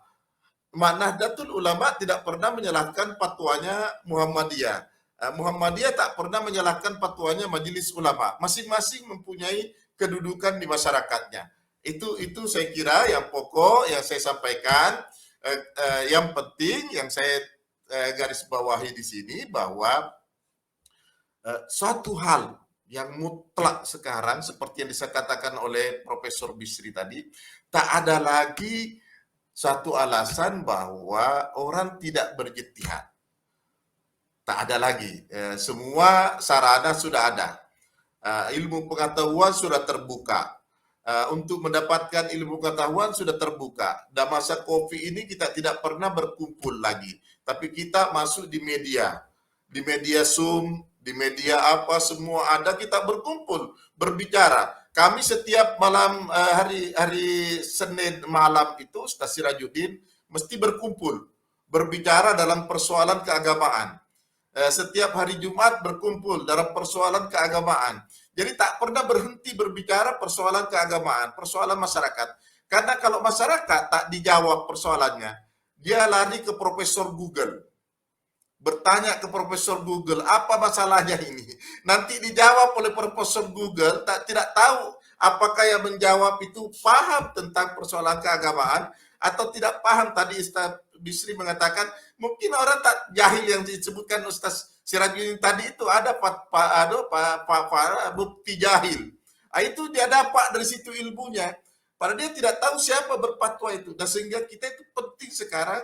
Nahdlatul Ulama tidak pernah menyalahkan fatwanya Muhammadiyah. Muhammadiyah tak pernah menyalahkan fatwanya Majelis Ulama. Masing-masing mempunyai kedudukan di masyarakatnya. Itu saya kira yang pokok yang saya sampaikan. Yang penting yang saya garis bawahi di sini bahwa suatu hal yang mutlak sekarang seperti yang dikatakan oleh Profesor Bisri tadi, tak ada lagi satu alasan bahwa orang tidak berijtihad. Tak ada lagi. Semua sarana sudah ada. Ilmu pengetahuan sudah terbuka. Untuk mendapatkan ilmu pengetahuan sudah terbuka. Dan masa COVID ini kita tidak pernah berkumpul lagi. Tapi kita masuk di media. Di media Zoom, di media apa semua ada, kita berkumpul, berbicara. Kami setiap malam hari Senin malam itu Ustaz Sirajuddin mesti berkumpul, berbicara dalam persoalan keagamaan. Setiap hari Jumat berkumpul dalam persoalan keagamaan. Jadi tak pernah berhenti berbicara persoalan keagamaan, persoalan masyarakat. Karena kalau masyarakat tak dijawab persoalannya, dia lari ke Profesor Google. Bertanya ke Profesor Google, apa masalahnya ini? Nanti dijawab oleh Profesor Google, tidak tahu apakah yang menjawab itu paham tentang persoalan keagamaan atau tidak paham. Tadi Ustaz Bisri mengatakan, mungkin orang tak jahil yang disebutkan Ustaz Sirajuddin tadi itu ada bukti jahil. Itu dia dapat dari situ ilmunya. Padahal dia tidak tahu siapa berfatwa itu. Dan sehingga kita itu penting sekarang,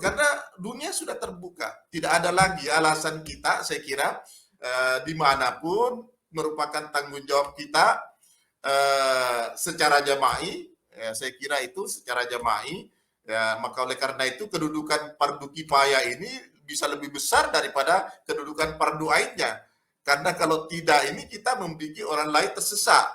karena dunia sudah terbuka. Tidak ada lagi alasan kita, saya kira, dimanapun merupakan tanggung jawab kita secara jama'i. Saya kira itu secara jama'i. Ya, maka oleh karena itu kedudukan fardu kifayah ini bisa lebih besar daripada kedudukan fardu ainnya. Karena kalau tidak ini kita membuat orang lain tersesat.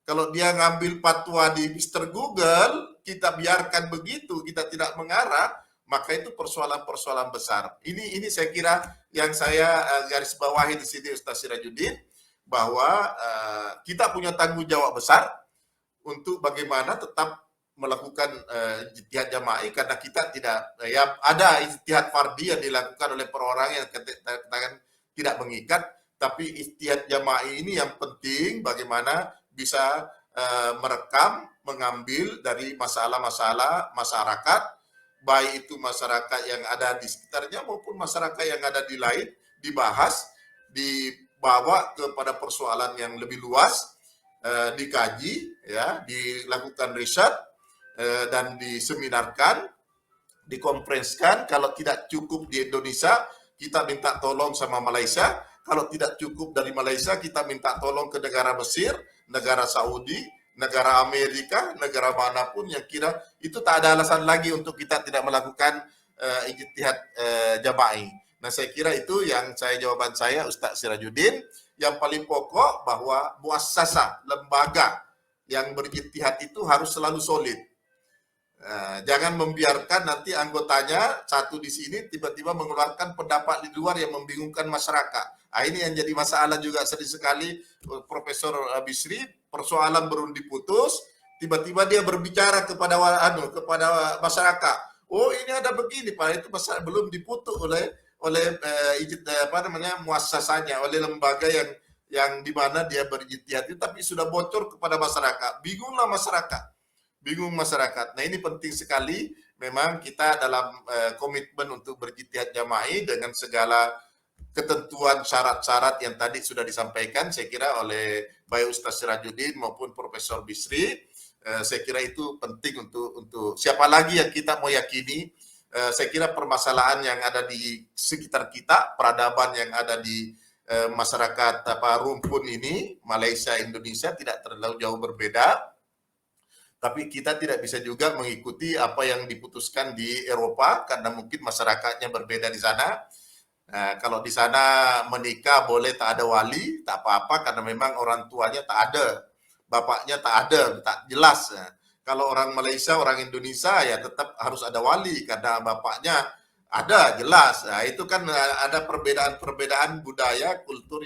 Kalau dia ngambil fatwa di Mr. Google, kita biarkan begitu, kita tidak mengarah, maka itu persoalan-persoalan besar. Ini saya kira yang saya garis bawahi di sini Ustaz Sirajuddin, bahwa kita punya tanggung jawab besar untuk bagaimana tetap melakukan ijtihad jama'i, karena kita tidak ada ijtihad fardhi yang dilakukan oleh perorangan yang katakan tidak mengikat, tapi ijtihad jama'i ini yang penting bagaimana bisa merekam, mengambil dari masalah-masalah masyarakat, baik itu masyarakat yang ada di sekitarnya maupun masyarakat yang ada di lain, dibahas, dibawa kepada persoalan yang lebih luas, dikaji, ya, dilakukan riset, dan diseminarkan, dikonferensikan. Kalau tidak cukup di Indonesia, kita minta tolong sama Malaysia. Kalau tidak cukup dari Malaysia, kita minta tolong ke negara Mesir, negara Saudi, negara Amerika, negara manapun yang kira itu tak ada alasan lagi untuk kita tidak melakukan ijtihad jama'i. Nah, saya kira itu yang jawaban saya Ustaz Sirajuddin. Yang paling pokok bahwa muassasah, lembaga yang berijtihad itu harus selalu solid. Jangan membiarkan nanti anggotanya satu di sini tiba-tiba mengeluarkan pendapat di luar yang membingungkan masyarakat. Ini yang jadi masalah juga sering sekali Profesor Bisri, persoalan belum diputus, tiba-tiba dia berbicara kepada masyarakat. Oh, ini ada begini, Pak, itu masalah belum diputus oleh muassasanya, oleh lembaga yang di mana dia berijtihad itu, tapi sudah bocor kepada masyarakat. Bingunglah masyarakat. Bingung masyarakat. Nah, ini penting sekali. Memang kita dalam komitmen untuk berijtihad jama'i dengan segala ketentuan syarat-syarat yang tadi sudah disampaikan, saya kira oleh baik Ustaz Sirajuddin maupun Profesor Bisri. Saya kira itu penting untuk siapa lagi yang kita mau yakini. Saya kira permasalahan yang ada di sekitar kita, peradaban yang ada di masyarakat rumpun ini, Malaysia, Indonesia tidak terlalu jauh berbeda. Tapi kita tidak bisa juga mengikuti apa yang diputuskan di Eropa karena mungkin masyarakatnya berbeda di sana. Nah, kalau di sana menikah boleh tak ada wali, tak apa-apa karena memang orang tuanya tak ada, bapaknya tak ada, tak jelas. Nah, kalau orang Malaysia, orang Indonesia ya tetap harus ada wali karena bapaknya ada, jelas. Nah, itu kan ada perbedaan budaya, kultur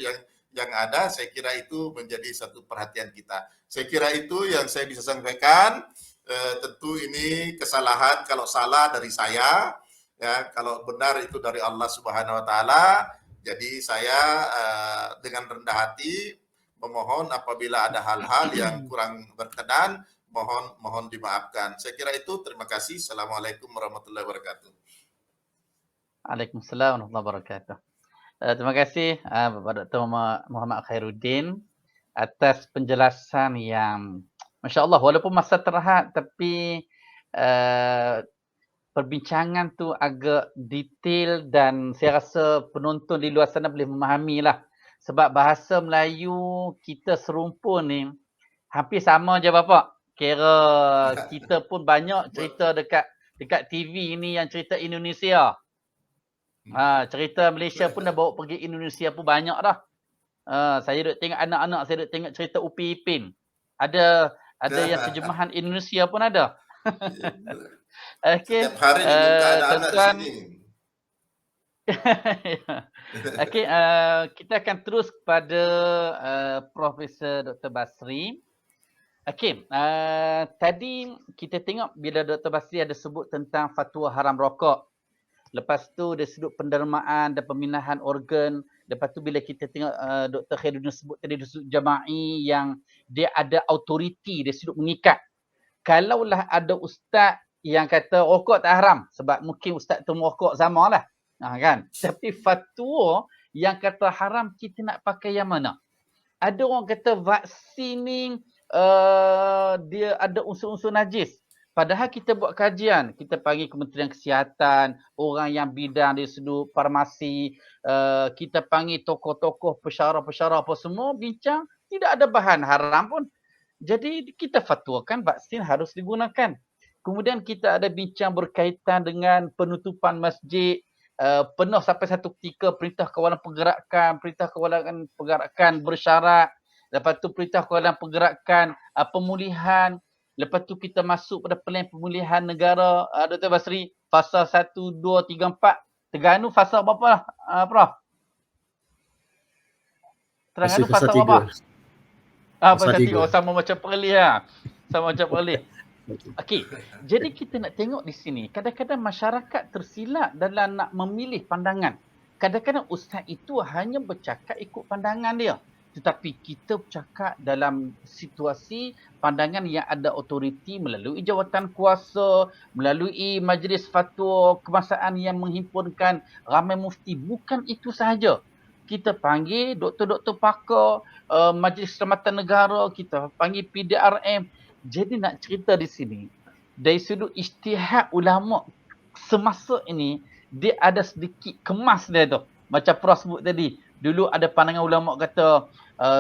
yang ada. Saya kira itu menjadi satu perhatian kita. Saya kira itu yang saya bisa sampaikan. Tentu ini kesalahan, kalau salah dari saya, ya, kalau benar itu dari Allah Subhanahu Wa Taala. Jadi saya dengan rendah hati memohon apabila ada hal-hal yang kurang berkenan, mohon dimaafkan. Saya kira itu. Terima kasih. Assalamualaikum warahmatullahi wabarakatuh. Waalaikumsalam warahmatullahi wabarakatuh. Terima kasih Bapak Dr. Muhammad Khairuddin atas penjelasan yang Masya Allah, walaupun masa terhad tapi perbincangan tu agak detail dan saya rasa penonton di luar sana boleh memahami lah. Sebab bahasa Melayu kita serumpun ni hampir sama je Bapak. Kira kita pun banyak cerita dekat TV ni yang cerita Indonesia. Cerita Malaysia pun dah bawa pergi Indonesia pun banyak dah. Saya duk tengok anak-anak, saya duk tengok cerita Upin Ipin. Ada yang terjemahan Indonesia pun ada. Okey, Setiap hari dibuka anak-anak di tuan-tuan. sini. Okey, kita akan terus kepada Profesor Dr. Basri. Okey, tadi kita tengok bila Dr. Basri ada sebut tentang fatwa haram rokok. Lepas tu dari sudut pendermaan dan peminahan organ. Lepas tu bila kita tengok Dr. Khairuddin sebut tadi dari sudut jama'i yang dia ada autoriti dari sudut mengikat. Kalaulah ada ustaz yang kata rokok tak haram sebab mungkin ustaz tu merokok sama lah. Kan? Tapi fatwa yang kata haram kita nak pakai yang mana? Ada orang kata vaksin ni dia ada unsur-unsur najis. Padahal kita buat kajian, kita panggil Kementerian Kesihatan, orang yang bidang di sudut farmasi, kita panggil tokoh-tokoh, pensyarah-pensyarah apa semua bincang, tidak ada bahan haram pun. Jadi kita fatwakan vaksin harus digunakan. Kemudian kita ada bincang berkaitan dengan penutupan masjid, penuh sampai satu ketika perintah kawalan pergerakan bersyarat. Lepas tu perintah kawalan pergerakan pemulihan. Lepas tu kita masuk pada plan pemulihan negara, Dr. Basri, fasa 1, 2, 3, 4. Terengganu fasa berapa, Prof? Terengganu fasa berapa? Fasa 3. Sama macam Perlis lah. Sama macam Perlis. Okey, jadi kita nak tengok di sini, kadang-kadang masyarakat tersilap dalam nak memilih pandangan. Kadang-kadang ustaz itu hanya bercakap ikut pandangan dia. Tetapi kita bercakap dalam situasi pandangan yang ada autoriti melalui jawatan kuasa, melalui majlis fatwa kebangsaan yang menghimpunkan ramai mufti. Bukan itu sahaja. Kita panggil doktor-doktor pakar, Majlis Keselamatan Negara, kita panggil PDRM. Jadi nak cerita di sini, dari sudut ijtihad ulama semasa ini, dia ada sedikit kemas dia tu. Macam Prof sebut tadi, dulu ada pandangan ulama kata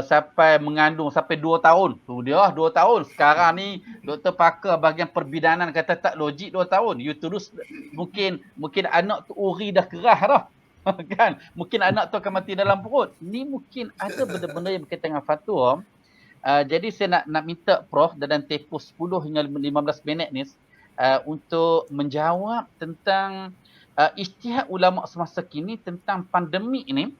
sampai mengandung sampai 2 tahun. Tu dia 2 tahun. Sekarang ni doktor pakar bahagian perbidanan kata tak logik 2 tahun. You terus mungkin anak tu uri dah kerah dah. Kan? Mungkin anak tu akan mati dalam perut. Ni mungkin ada benda-benda yang berkaitan dengan fatwa. Jadi saya nak minta Prof dalam tempoh 10 hingga 15 minit ni untuk menjawab tentang ijtihad ulama semasa kini tentang pandemik ini.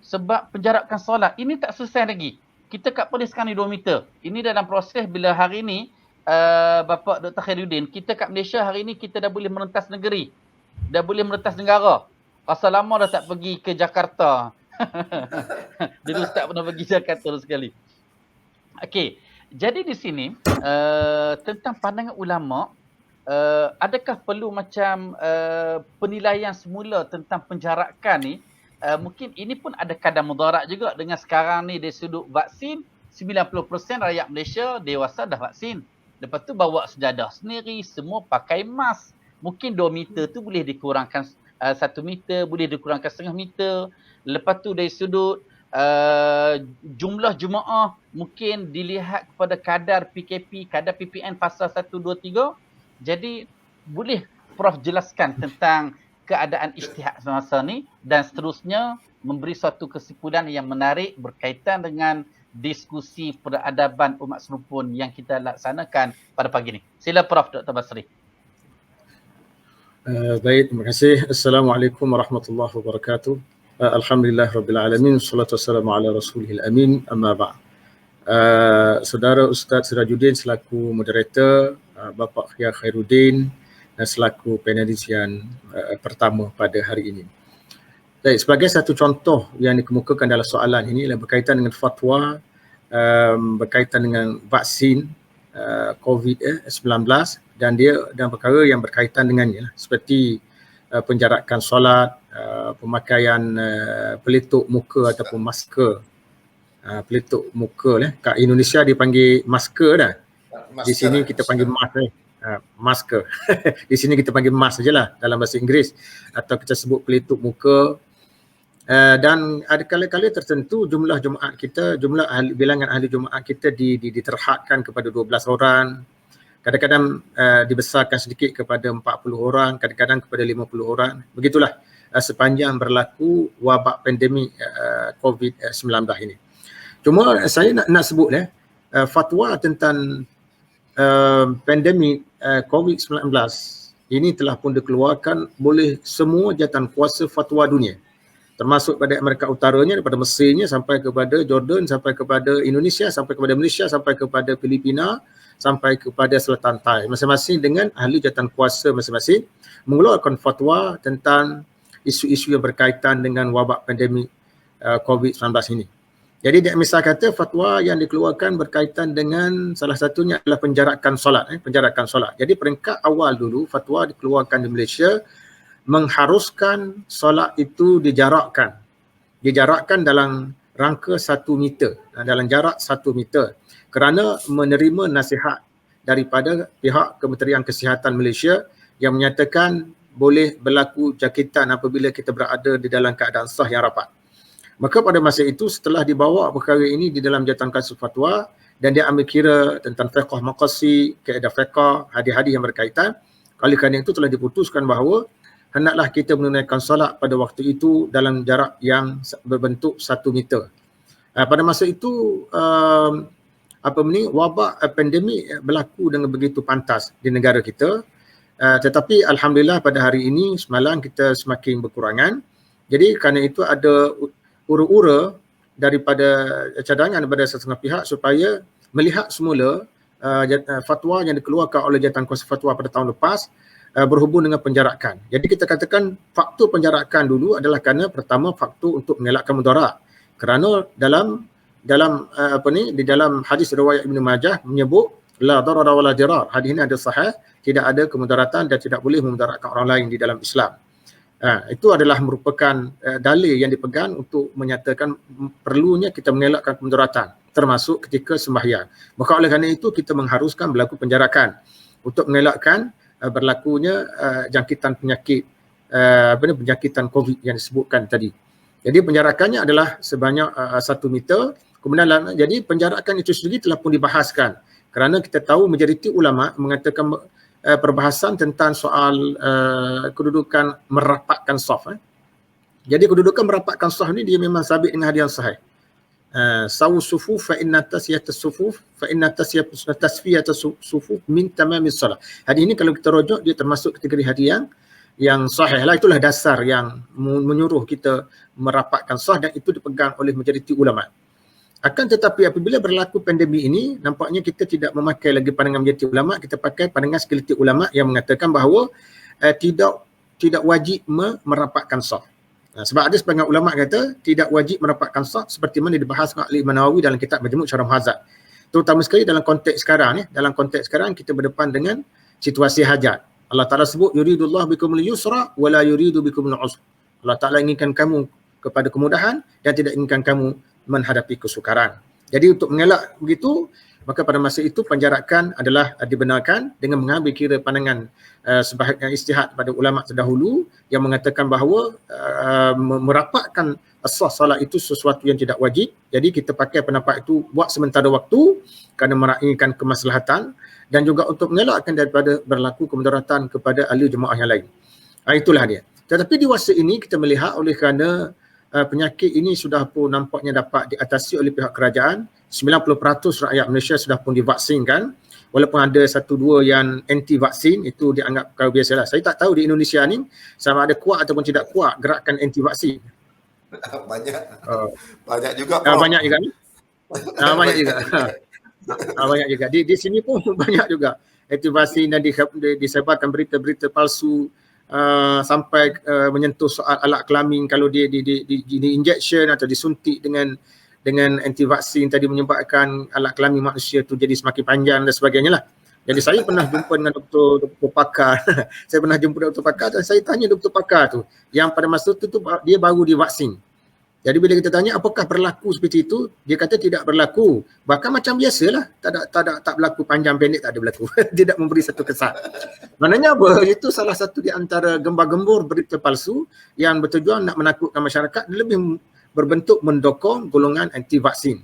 Sebab penjarakan solat ini tak selesai lagi. Kita kat Perlis sekarang ni 2 meter. Ini dalam proses bila hari ni Bapak Dr. Khairuddin, kita kat Malaysia hari ni kita dah boleh merentas negeri. Dah boleh merentas negara. Pasal lama dah tak pergi ke Jakarta. Dulu tak pernah pergi Jakarta sekali. Okey, jadi di sini tentang pandangan ulama, adakah perlu macam penilaian semula tentang penjarakan ni? Mungkin ini pun ada kadar mudarat juga dengan sekarang ni dari sudut vaksin, 90% rakyat Malaysia dewasa dah vaksin. Lepas tu bawa sejadah sendiri, semua pakai mask. Mungkin 2 meter tu boleh dikurangkan 1 meter, boleh dikurangkan setengah meter. Lepas tu dari sudut jumlah jemaah mungkin dilihat kepada kadar PKP, kadar PPN pasal 1, 2, 3. Jadi boleh Prof jelaskan tentang keadaan ijtihad semasa ni dan seterusnya memberi suatu kesimpulan yang menarik berkaitan dengan diskusi peradaban umat serupun yang kita laksanakan pada pagi ni. Sila Prof Dr. Basri. Baik, terima kasih. Assalamualaikum warahmatullahi wabarakatuh. Alhamdulillah Rabbil Alamin. Salatu wassalamu ala rasulihil amin. Amma ba'd. Saudara Ustaz Sirajuddin selaku moderator, Bapak Khia Khairuddin dan selaku panelis yang pertama pada hari ini. Baik, sebagai satu contoh yang dikemukakan dalam soalan ini adalah berkaitan dengan fatwa berkaitan dengan vaksin COVID-19 dan perkara yang berkaitan dengannya seperti penjarakan solat, pemakaian pelitup muka ataupun masker. Pelitup muka kat Indonesia dipanggil masker dah. Di sini kita panggil mask masker. Di sini kita panggil mask sajalah dalam bahasa Inggeris, atau kita sebut pelitup muka. Dan ada kala-kala tertentu jumlah jemaat kita, bilangan ahli jemaat kita diterhadkan kepada 12 orang. Kadang-kadang dibesarkan sedikit kepada 40 orang, kadang-kadang kepada 50 orang. Begitulah sepanjang berlaku wabak pandemik COVID-19 ini. Cuma saya nak sebut fatwa tentang pandemik COVID-19 ini telah pun dikeluarkan oleh semua jawatan kuasa fatwa dunia, termasuk pada Amerika Utaranya, daripada Mesirnya sampai kepada Jordan, sampai kepada Indonesia, sampai kepada Malaysia, sampai kepada Filipina, sampai kepada Selatan Thai. Masing-masing dengan ahli jawatan kuasa masing-masing mengeluarkan fatwa tentang isu-isu yang berkaitan dengan wabak pandemik COVID-19 ini. Jadi dia misal kata fatwa yang dikeluarkan berkaitan dengan salah satunya adalah penjarakan solat. Penjarakan solat. Jadi peringkat awal dulu fatwa dikeluarkan di Malaysia mengharuskan solat itu dijarakkan. Dijarakkan dalam rangka 1 meter, dalam jarak 1 meter. Kerana menerima nasihat daripada pihak Kementerian Kesihatan Malaysia yang menyatakan boleh berlaku jangkitan apabila kita berada di dalam keadaan sah yang rapat. Maka pada masa itu setelah dibawa perkara ini di dalam jawatan kuasa fatwa dan dia ambil kira tentang fiqh maqasid, kaedah fiqh, hadis-hadis yang berkaitan, oleh kerana itu telah diputuskan bahawa hendaklah kita menunaikan solat pada waktu itu dalam jarak yang berbentuk 1 meter. Pada masa itu wabak pandemik berlaku dengan begitu pantas di negara kita. Tetapi alhamdulillah pada hari ini semalam kita semakin berkurangan. Jadi kerana itu ada ura-ura daripada cadangan daripada setengah pihak supaya melihat semula fatwa yang dikeluarkan oleh jawatan kuasa fatwa pada tahun lepas berhubung dengan penjarakan. Jadi kita katakan faktor penjarakan dulu adalah kerana pertama faktor untuk mengelakkan mudarat. Kerana di dalam hadis riwayat Ibn Majah menyebut la darara wala dirar. Hadis ini ada sahih, tidak ada kemudaratan dan tidak boleh memudaratkan orang lain di dalam Islam. Itu adalah merupakan dalil yang dipegang untuk menyatakan perlunya kita mengelakkan kemudaratan termasuk ketika sembahyang. Maka oleh kerana itu kita mengharuskan berlaku penjarakan untuk mengelakkan berlakunya jangkitan penyakit penjangkitan COVID yang disebutkan tadi. Jadi penjarakannya adalah sebanyak 1 meter. Kemudian jadi penjarakan itu sendiri telah pun dibahaskan kerana kita tahu majoriti ulama mengatakan perbahasan tentang soal kedudukan merapatkan saf. Jadi kedudukan merapatkan saf ni dia memang sabit dengan hadis yang sahih. Sawu sufuf fa inna tasfiyatas sufuf min tamamis salah. Hadis ini kalau kita rujuk dia termasuk kategori hadis yang sahih lah. Itulah dasar yang menyuruh kita merapatkan saf dan itu dipegang oleh majoriti ulama. Akan tetapi apabila berlaku pandemik ini, nampaknya kita tidak memakai lagi pandangan majoriti ulama, kita pakai pandangan sekeliti ulama yang mengatakan bahawa tidak wajib merapatkan saf. Sebab ada sebahagian ulama kata tidak wajib merapatkan saf seperti mana dibahas oleh Imam Nawawi dalam kitab Majmu' Syarah Muhadzab. Terutama sekali dalam konteks sekarang dalam konteks sekarang kita berdepan dengan situasi hajat. Allah Taala sebut yuridullah bikumul yusra wa la yuridu bikumul usra. Allah Taala inginkan kamu kepada kemudahan dan tidak inginkan kamu menghadapi kesukaran. Jadi untuk mengelak begitu, maka pada masa itu penjarakan adalah dibenarkan dengan mengambil kira pandangan sebahagian ijtihad pada ulama terdahulu yang mengatakan bahawa merapatkan asas solat itu sesuatu yang tidak wajib. Jadi kita pakai pendapat itu buat sementara waktu kerana meraihkan kemaslahatan dan juga untuk mengelakkan daripada berlaku kemudaratan kepada ahli jemaah yang lain. Itulah dia. Tetapi di masa ini kita melihat oleh kerana penyakit ini sudah pun nampaknya dapat diatasi oleh pihak kerajaan. 90% rakyat Malaysia sudah pun divaksinkan. Walaupun ada 1-2 yang anti vaksin, itu dianggap perkara biasalah. Saya tak tahu di Indonesia ni sama ada kuat ataupun tidak kuat gerakan anti vaksin. Banyak juga. Banyak juga. Banyak juga. Banyak juga. Di sini pun banyak juga anti vaksin dan disebarkan berita-berita palsu. Sampai menyentuh soal alat kelamin kalau dia di injection atau disuntik dengan anti vaksin tadi menyebabkan alat kelamin manusia tu jadi semakin panjang dan sebagainya lah. Jadi saya pernah jumpa dengan doktor pakar. Saya pernah jumpa doktor pakar dan saya tanya doktor pakar tu yang pada masa tu dia baru divaksin. Jadi bila kita tanya apakah berlaku seperti itu, dia kata tidak berlaku. Bahkan macam biasalah, tak berlaku panjang pendek, tak ada berlaku. Tidak memberi satu kesan. Maknanya apa? Itu salah satu di antara gembar-gembur berita palsu yang bertujuan nak menakutkan masyarakat, lebih berbentuk mendokong golongan anti vaksin.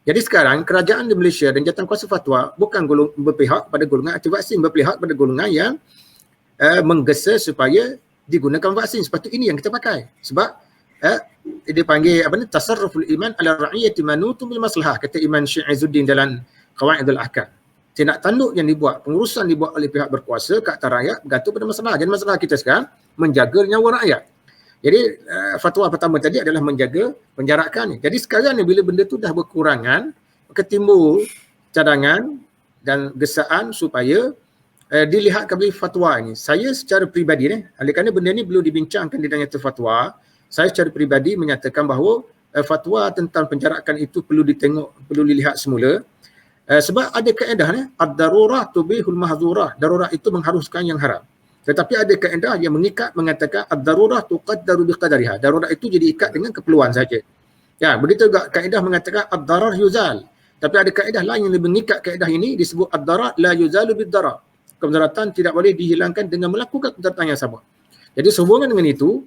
Jadi sekarang kerajaan di Malaysia dan jawatan kuasa fatwa bukan berpihak pada golongan anti vaksin, berpihak pada golongan yang menggesa supaya digunakan vaksin. Sepatutnya ini yang kita pakai. Sebab dia panggil apa ni, tasarruful iman ala ra'iyati manutum bil maslahah, kata Imam Syekh Izzuddin dalam Qawaidul Ahkam. Tindak tanduk yang dibuat, pengurusan dibuat oleh pihak berkuasa ke atas rakyat bergantung pada masalah. Jadi masalah kita sekarang menjaga nyawa rakyat. Jadi fatwa pertama tadi adalah menjaga penjarakan ni. Jadi sekarang ni bila benda tu dah berkurangan, ketimbul cadangan dan gesaan supaya dilihat kembali fatwa ni. Saya secara peribadi oleh kerana benda ni belum dibincangkan di dalam nyata fatwa, saya secara peribadi menyatakan bahawa fatwa tentang penjarakan itu perlu ditengok, perlu dilihat semula. Sebab ada kaedah ni, ad-darurah tubihul mahdzurah, darurat itu mengharuskan yang haram. Tetapi ada kaedah yang mengikat mengatakan ad-darurah tuqaddaru biqadariha, darurat itu jadi ikat dengan keperluan saja. Ya, begitu juga kaedah mengatakan ad-darar yuzal. Tapi ada kaedah lain yang lebih mengikat kaedah ini, disebut ad-darar la yuzalu bid-darar. Kemudaratan tidak boleh dihilangkan dengan melakukan kemudaratan yang sama. Jadi sehubungan dengan itu,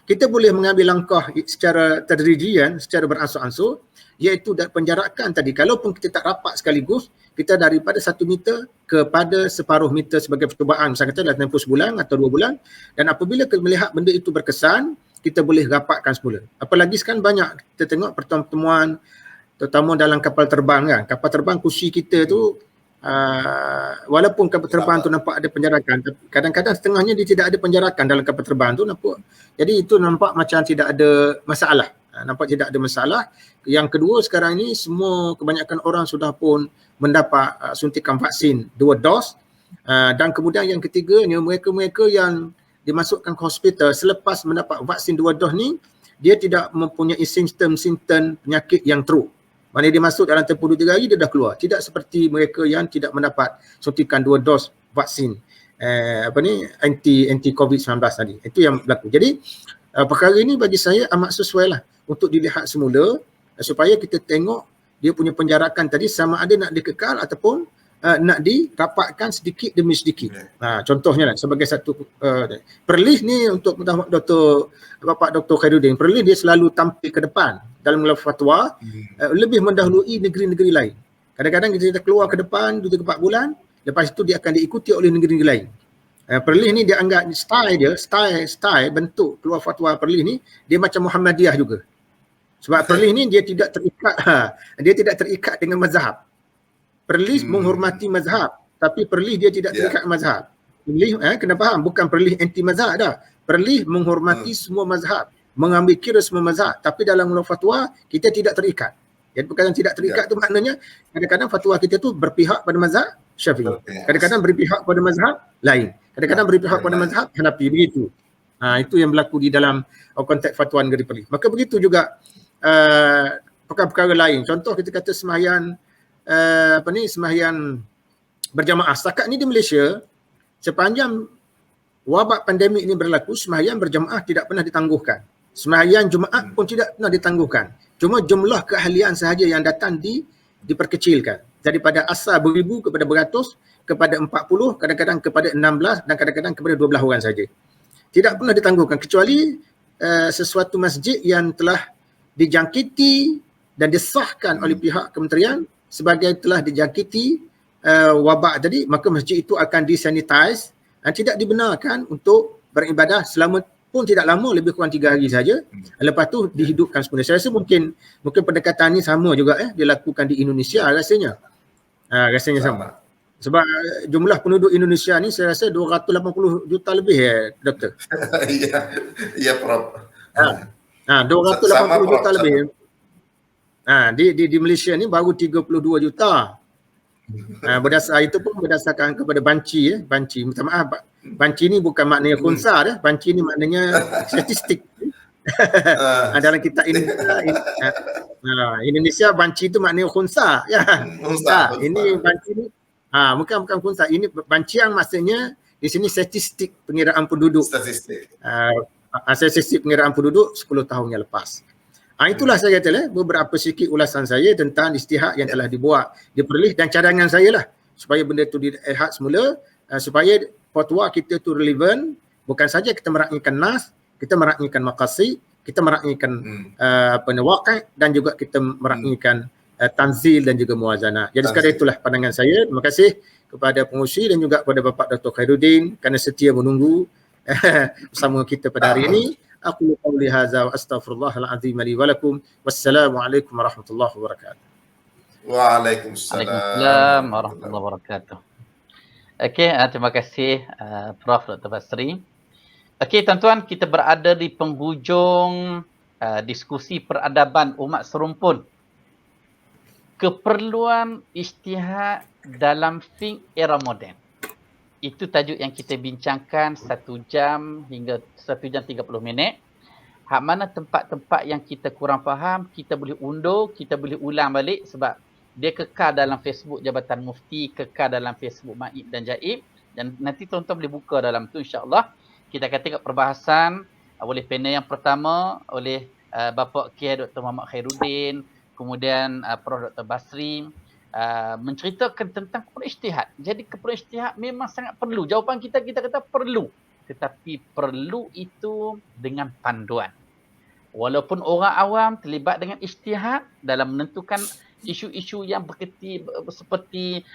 kita boleh mengambil langkah secara tadrijian, secara beransur-ansur, iaitu penjarakan tadi. Kalaupun kita tak rapat sekaligus, kita daripada 1 meter kepada separuh meter sebagai percubaan, misalnya kata dalam tempoh sebulan atau 2 bulan, dan apabila kita melihat benda itu berkesan, kita boleh rapatkan semula. Apalagi sekarang banyak kita tengok pertemuan, terutama dalam kapal terbang kan. Kapal terbang kursi kita tu, walaupun kapal terbang tu nampak ada penjarakan, kadang-kadang setengahnya dia tidak ada penjarakan dalam kapal terbang tu nampak. Jadi itu nampak macam tidak ada masalah. Nampak tidak ada masalah. Yang kedua, sekarang ni semua kebanyakan orang sudah pun mendapat suntikan vaksin 2 dos. Dan kemudian yang ketiganya, mereka-mereka yang dimasukkan ke hospital selepas mendapat vaksin 2 dos ni, dia tidak mempunyai simptom-simptom penyakit yang teruk. Maknanya dia masuk dalam tempoh 2-3 hari dia dah keluar. Tidak seperti mereka yang tidak mendapat suntikan 2 dos vaksin anti COVID-19 tadi. Itu yang berlaku. Jadi perkara ini bagi saya amat sesuai lah untuk dilihat semula supaya kita tengok dia punya penjarakan tadi sama ada nak dikekal ataupun nak dirapatkan sedikit demi sedikit. Contohnya lah, sebagai satu Perlis ni untuk Bapak Dr. Khairuddin, Perlis dia selalu tampil ke depan dalam fatwa, lebih mendahului negeri-negeri lain. Kadang-kadang kita keluar ke depan 2-4 bulan, lepas itu dia akan diikuti oleh negeri-negeri lain. Perlis ni dia anggap style bentuk keluar fatwa Perlis ni dia macam Muhammadiyah juga. Sebab Perlis ni dia tidak terikat dengan mazhab. Perlis menghormati mazhab, tapi Perlis dia tidak terikat mazhab. Perlis kena faham, bukan Perlis anti mazhab dah. Perlis menghormati semua mazhab, mengambil kira semua mazhab, tapi dalam fatwa kita tidak terikat. Jadi perkataan tidak terikat tu maknanya kadang-kadang fatwa kita tu berpihak pada mazhab Syafi'i. Kadang-kadang berpihak pada mazhab lain. Kadang-kadang berpihak pada mazhab Hanafi, begitu. Itu yang berlaku di dalam konteks fatwa negeri Perlis. Maka begitu juga perkara-perkara lain. Contoh kita kata sembahyang sembahyang berjamaah. Setakat ni di Malaysia, sepanjang wabak pandemik ini berlaku, sembahyang berjamaah tidak pernah ditangguhkan. Sembahyang Jumaat pun tidak pernah ditangguhkan. Cuma jumlah keahlian sahaja yang datang diperkecilkan. Daripada asal beribu kepada beratus, kepada 40, kadang-kadang kepada 16 dan kadang-kadang kepada 12 orang saja. Tidak pernah ditangguhkan kecuali sesuatu masjid yang telah dijangkiti dan disahkan oleh pihak kementerian sebagai telah dijangkiti wabak tadi, maka masjid itu akan disanitize dan tidak dibenarkan untuk beribadah selama pun tidak lama, lebih kurang 3 hari saja. Lepas tu dihidupkan semula. Saya rasa mungkin pendekatan ni sama juga dilakukan di Indonesia rasanya. Rasanya sama. Sebab jumlah penduduk Indonesia ni saya rasa 280 juta lebih Doktor. Ya Prof. 280 juta lebih. Di Malaysia ni baru 32 juta. Itu pun berdasarkan kepada banci. Banci, minta maaf, banci ni bukan maknanya khunsa banci ni maknanya statistik. Dalam kitab ini Indonesia banci itu maknanya khunsa ini banci ni bukan khunsa, ini banci yang maksudnya di sini statistik pengiraan penduduk. Statistik pengiraan penduduk 10 tahun yang lepas. Itulah saya kata beberapa sikit ulasan saya tentang istihad yang telah dibuat di Perlis dan cadangan saya lah supaya benda tu dilihat semula supaya fatwa kita tu relevan. Bukan saja kita meraihkan nas, kita meraihkan maqasid, kita meraihkan waqi' dan juga kita meraihkan tanzil dan juga muwazanah. Jadi sekadar itulah pandangan saya. Terima kasih kepada pengurusi dan juga kepada Bapak Dr. Khairuddin kerana setia menunggu bersama kita pada hari ini. Aqulu qawli hadza wa astaghfirullahal azim li wa lakum. Wassalamualaikum warahmatullahi wabarakatuh. Waalaikumsalam Waalaikumsalam warahmatullahi warahmatullahi wabarakatuh. Okey, terima kasih Prof. Dr. Basri. Okey, tuan-tuan, kita berada di penghujung diskusi peradaban umat serumpun. Keperluan ijtihad dalam fiqh era moden. Itu tajuk yang kita bincangkan 1 jam hingga 1 jam 30 minit. Hak mana tempat-tempat yang kita kurang faham, kita boleh undur, kita boleh ulang balik sebab dia kekal dalam Facebook Jabatan Mufti, kekal dalam Facebook Maib dan Jaib, dan nanti tuan-tuan boleh buka dalam tu insya-Allah. Kita akan tengok perbahasan oleh panel yang pertama oleh Bapak Kiai Dr. Muhammad Khairuddin, kemudian Prof. Dr. Basri menceritakan tentang keperluan ijtihad. Jadi keperluan ijtihad memang sangat perlu. Jawapan kita kata perlu. Tetapi perlu itu dengan panduan. Walaupun orang awam terlibat dengan ijtihad dalam menentukan isu-isu yang berkaitan seperti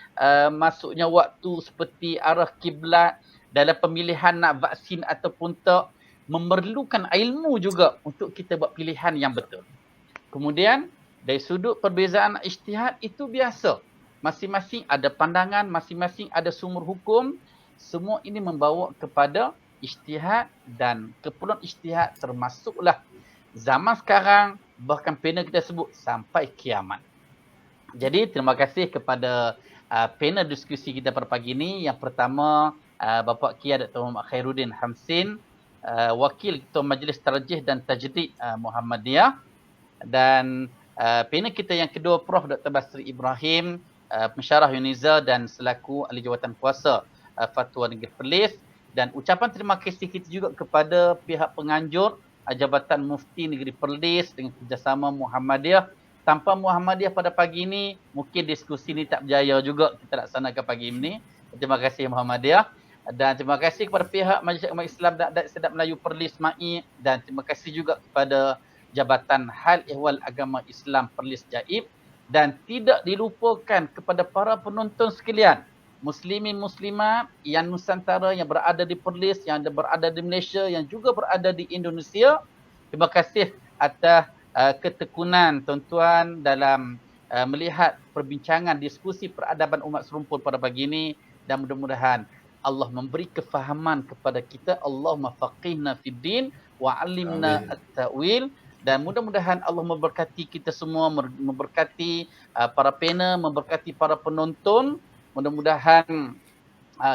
masuknya waktu, seperti arah kiblat, dalam pemilihan nak vaksin ataupun tak, memerlukan ilmu juga untuk kita buat pilihan yang betul. Kemudian dari sudut perbezaan ijtihad itu biasa. Masing-masing ada pandangan, masing-masing ada sumber hukum. Semua ini membawa kepada ijtihad, dan keperluan ijtihad termasuklah zaman sekarang, bahkan panel kita sebut sampai kiamat. Jadi terima kasih kepada panel diskusi kita pada pagi ini. Yang pertama Bapak Kiai Dr. Muhammad Khairuddin Hamsin, Wakil Ketua Majlis Tarjih dan Tajdid Muhammadiyah, dan panel kita yang kedua Prof. Dr. Basri Ibrahim, Pensyarah Uniza dan selaku Ahli Jawatan Kuasa Fatwa Negeri Perlis. Dan ucapan terima kasih kita juga kepada pihak penganjur Jabatan Mufti Negeri Perlis dengan kerjasama Muhammadiyah. Tanpa Muhammadiyah pada pagi ini, mungkin diskusi ini tak berjaya juga kita laksanakan pagi ini. Terima kasih Muhammadiyah. Dan terima kasih kepada pihak Majlis Umat Islam dan Adat Sedap Melayu Perlis MAI. Dan terima kasih juga kepada Jabatan Hal Ehwal Agama Islam Perlis Jaib. Dan tidak dilupakan kepada para penonton sekalian, Muslimin Muslimat yang Nusantara, yang berada di Perlis, yang berada di Malaysia, yang juga berada di Indonesia. Terima kasih atas ketekunan tuan-tuan dalam melihat perbincangan diskusi peradaban umat serumpun pada pagi ini, dan mudah-mudahan Allah memberi kefahaman kepada kita. Allahumma faqihna fid din wa 'allimna at-ta'wil. Dan mudah-mudahan Allah memberkati kita semua, memberkati para panel, memberkati para penonton. Mudah-mudahan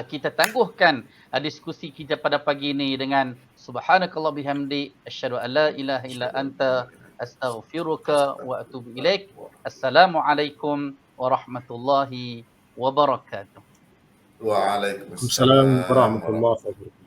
kita tangguhkan diskusi kita pada pagi ini dengan subhanakallah bihamdi asyhadu an la ilaha illa anta astaghfiruka wa atubu ilaik. Assalamualaikum warahmatullahi wabarakatuh. Waalaikumsalam Assalamualaikum warahmatullahi wabarakatuh.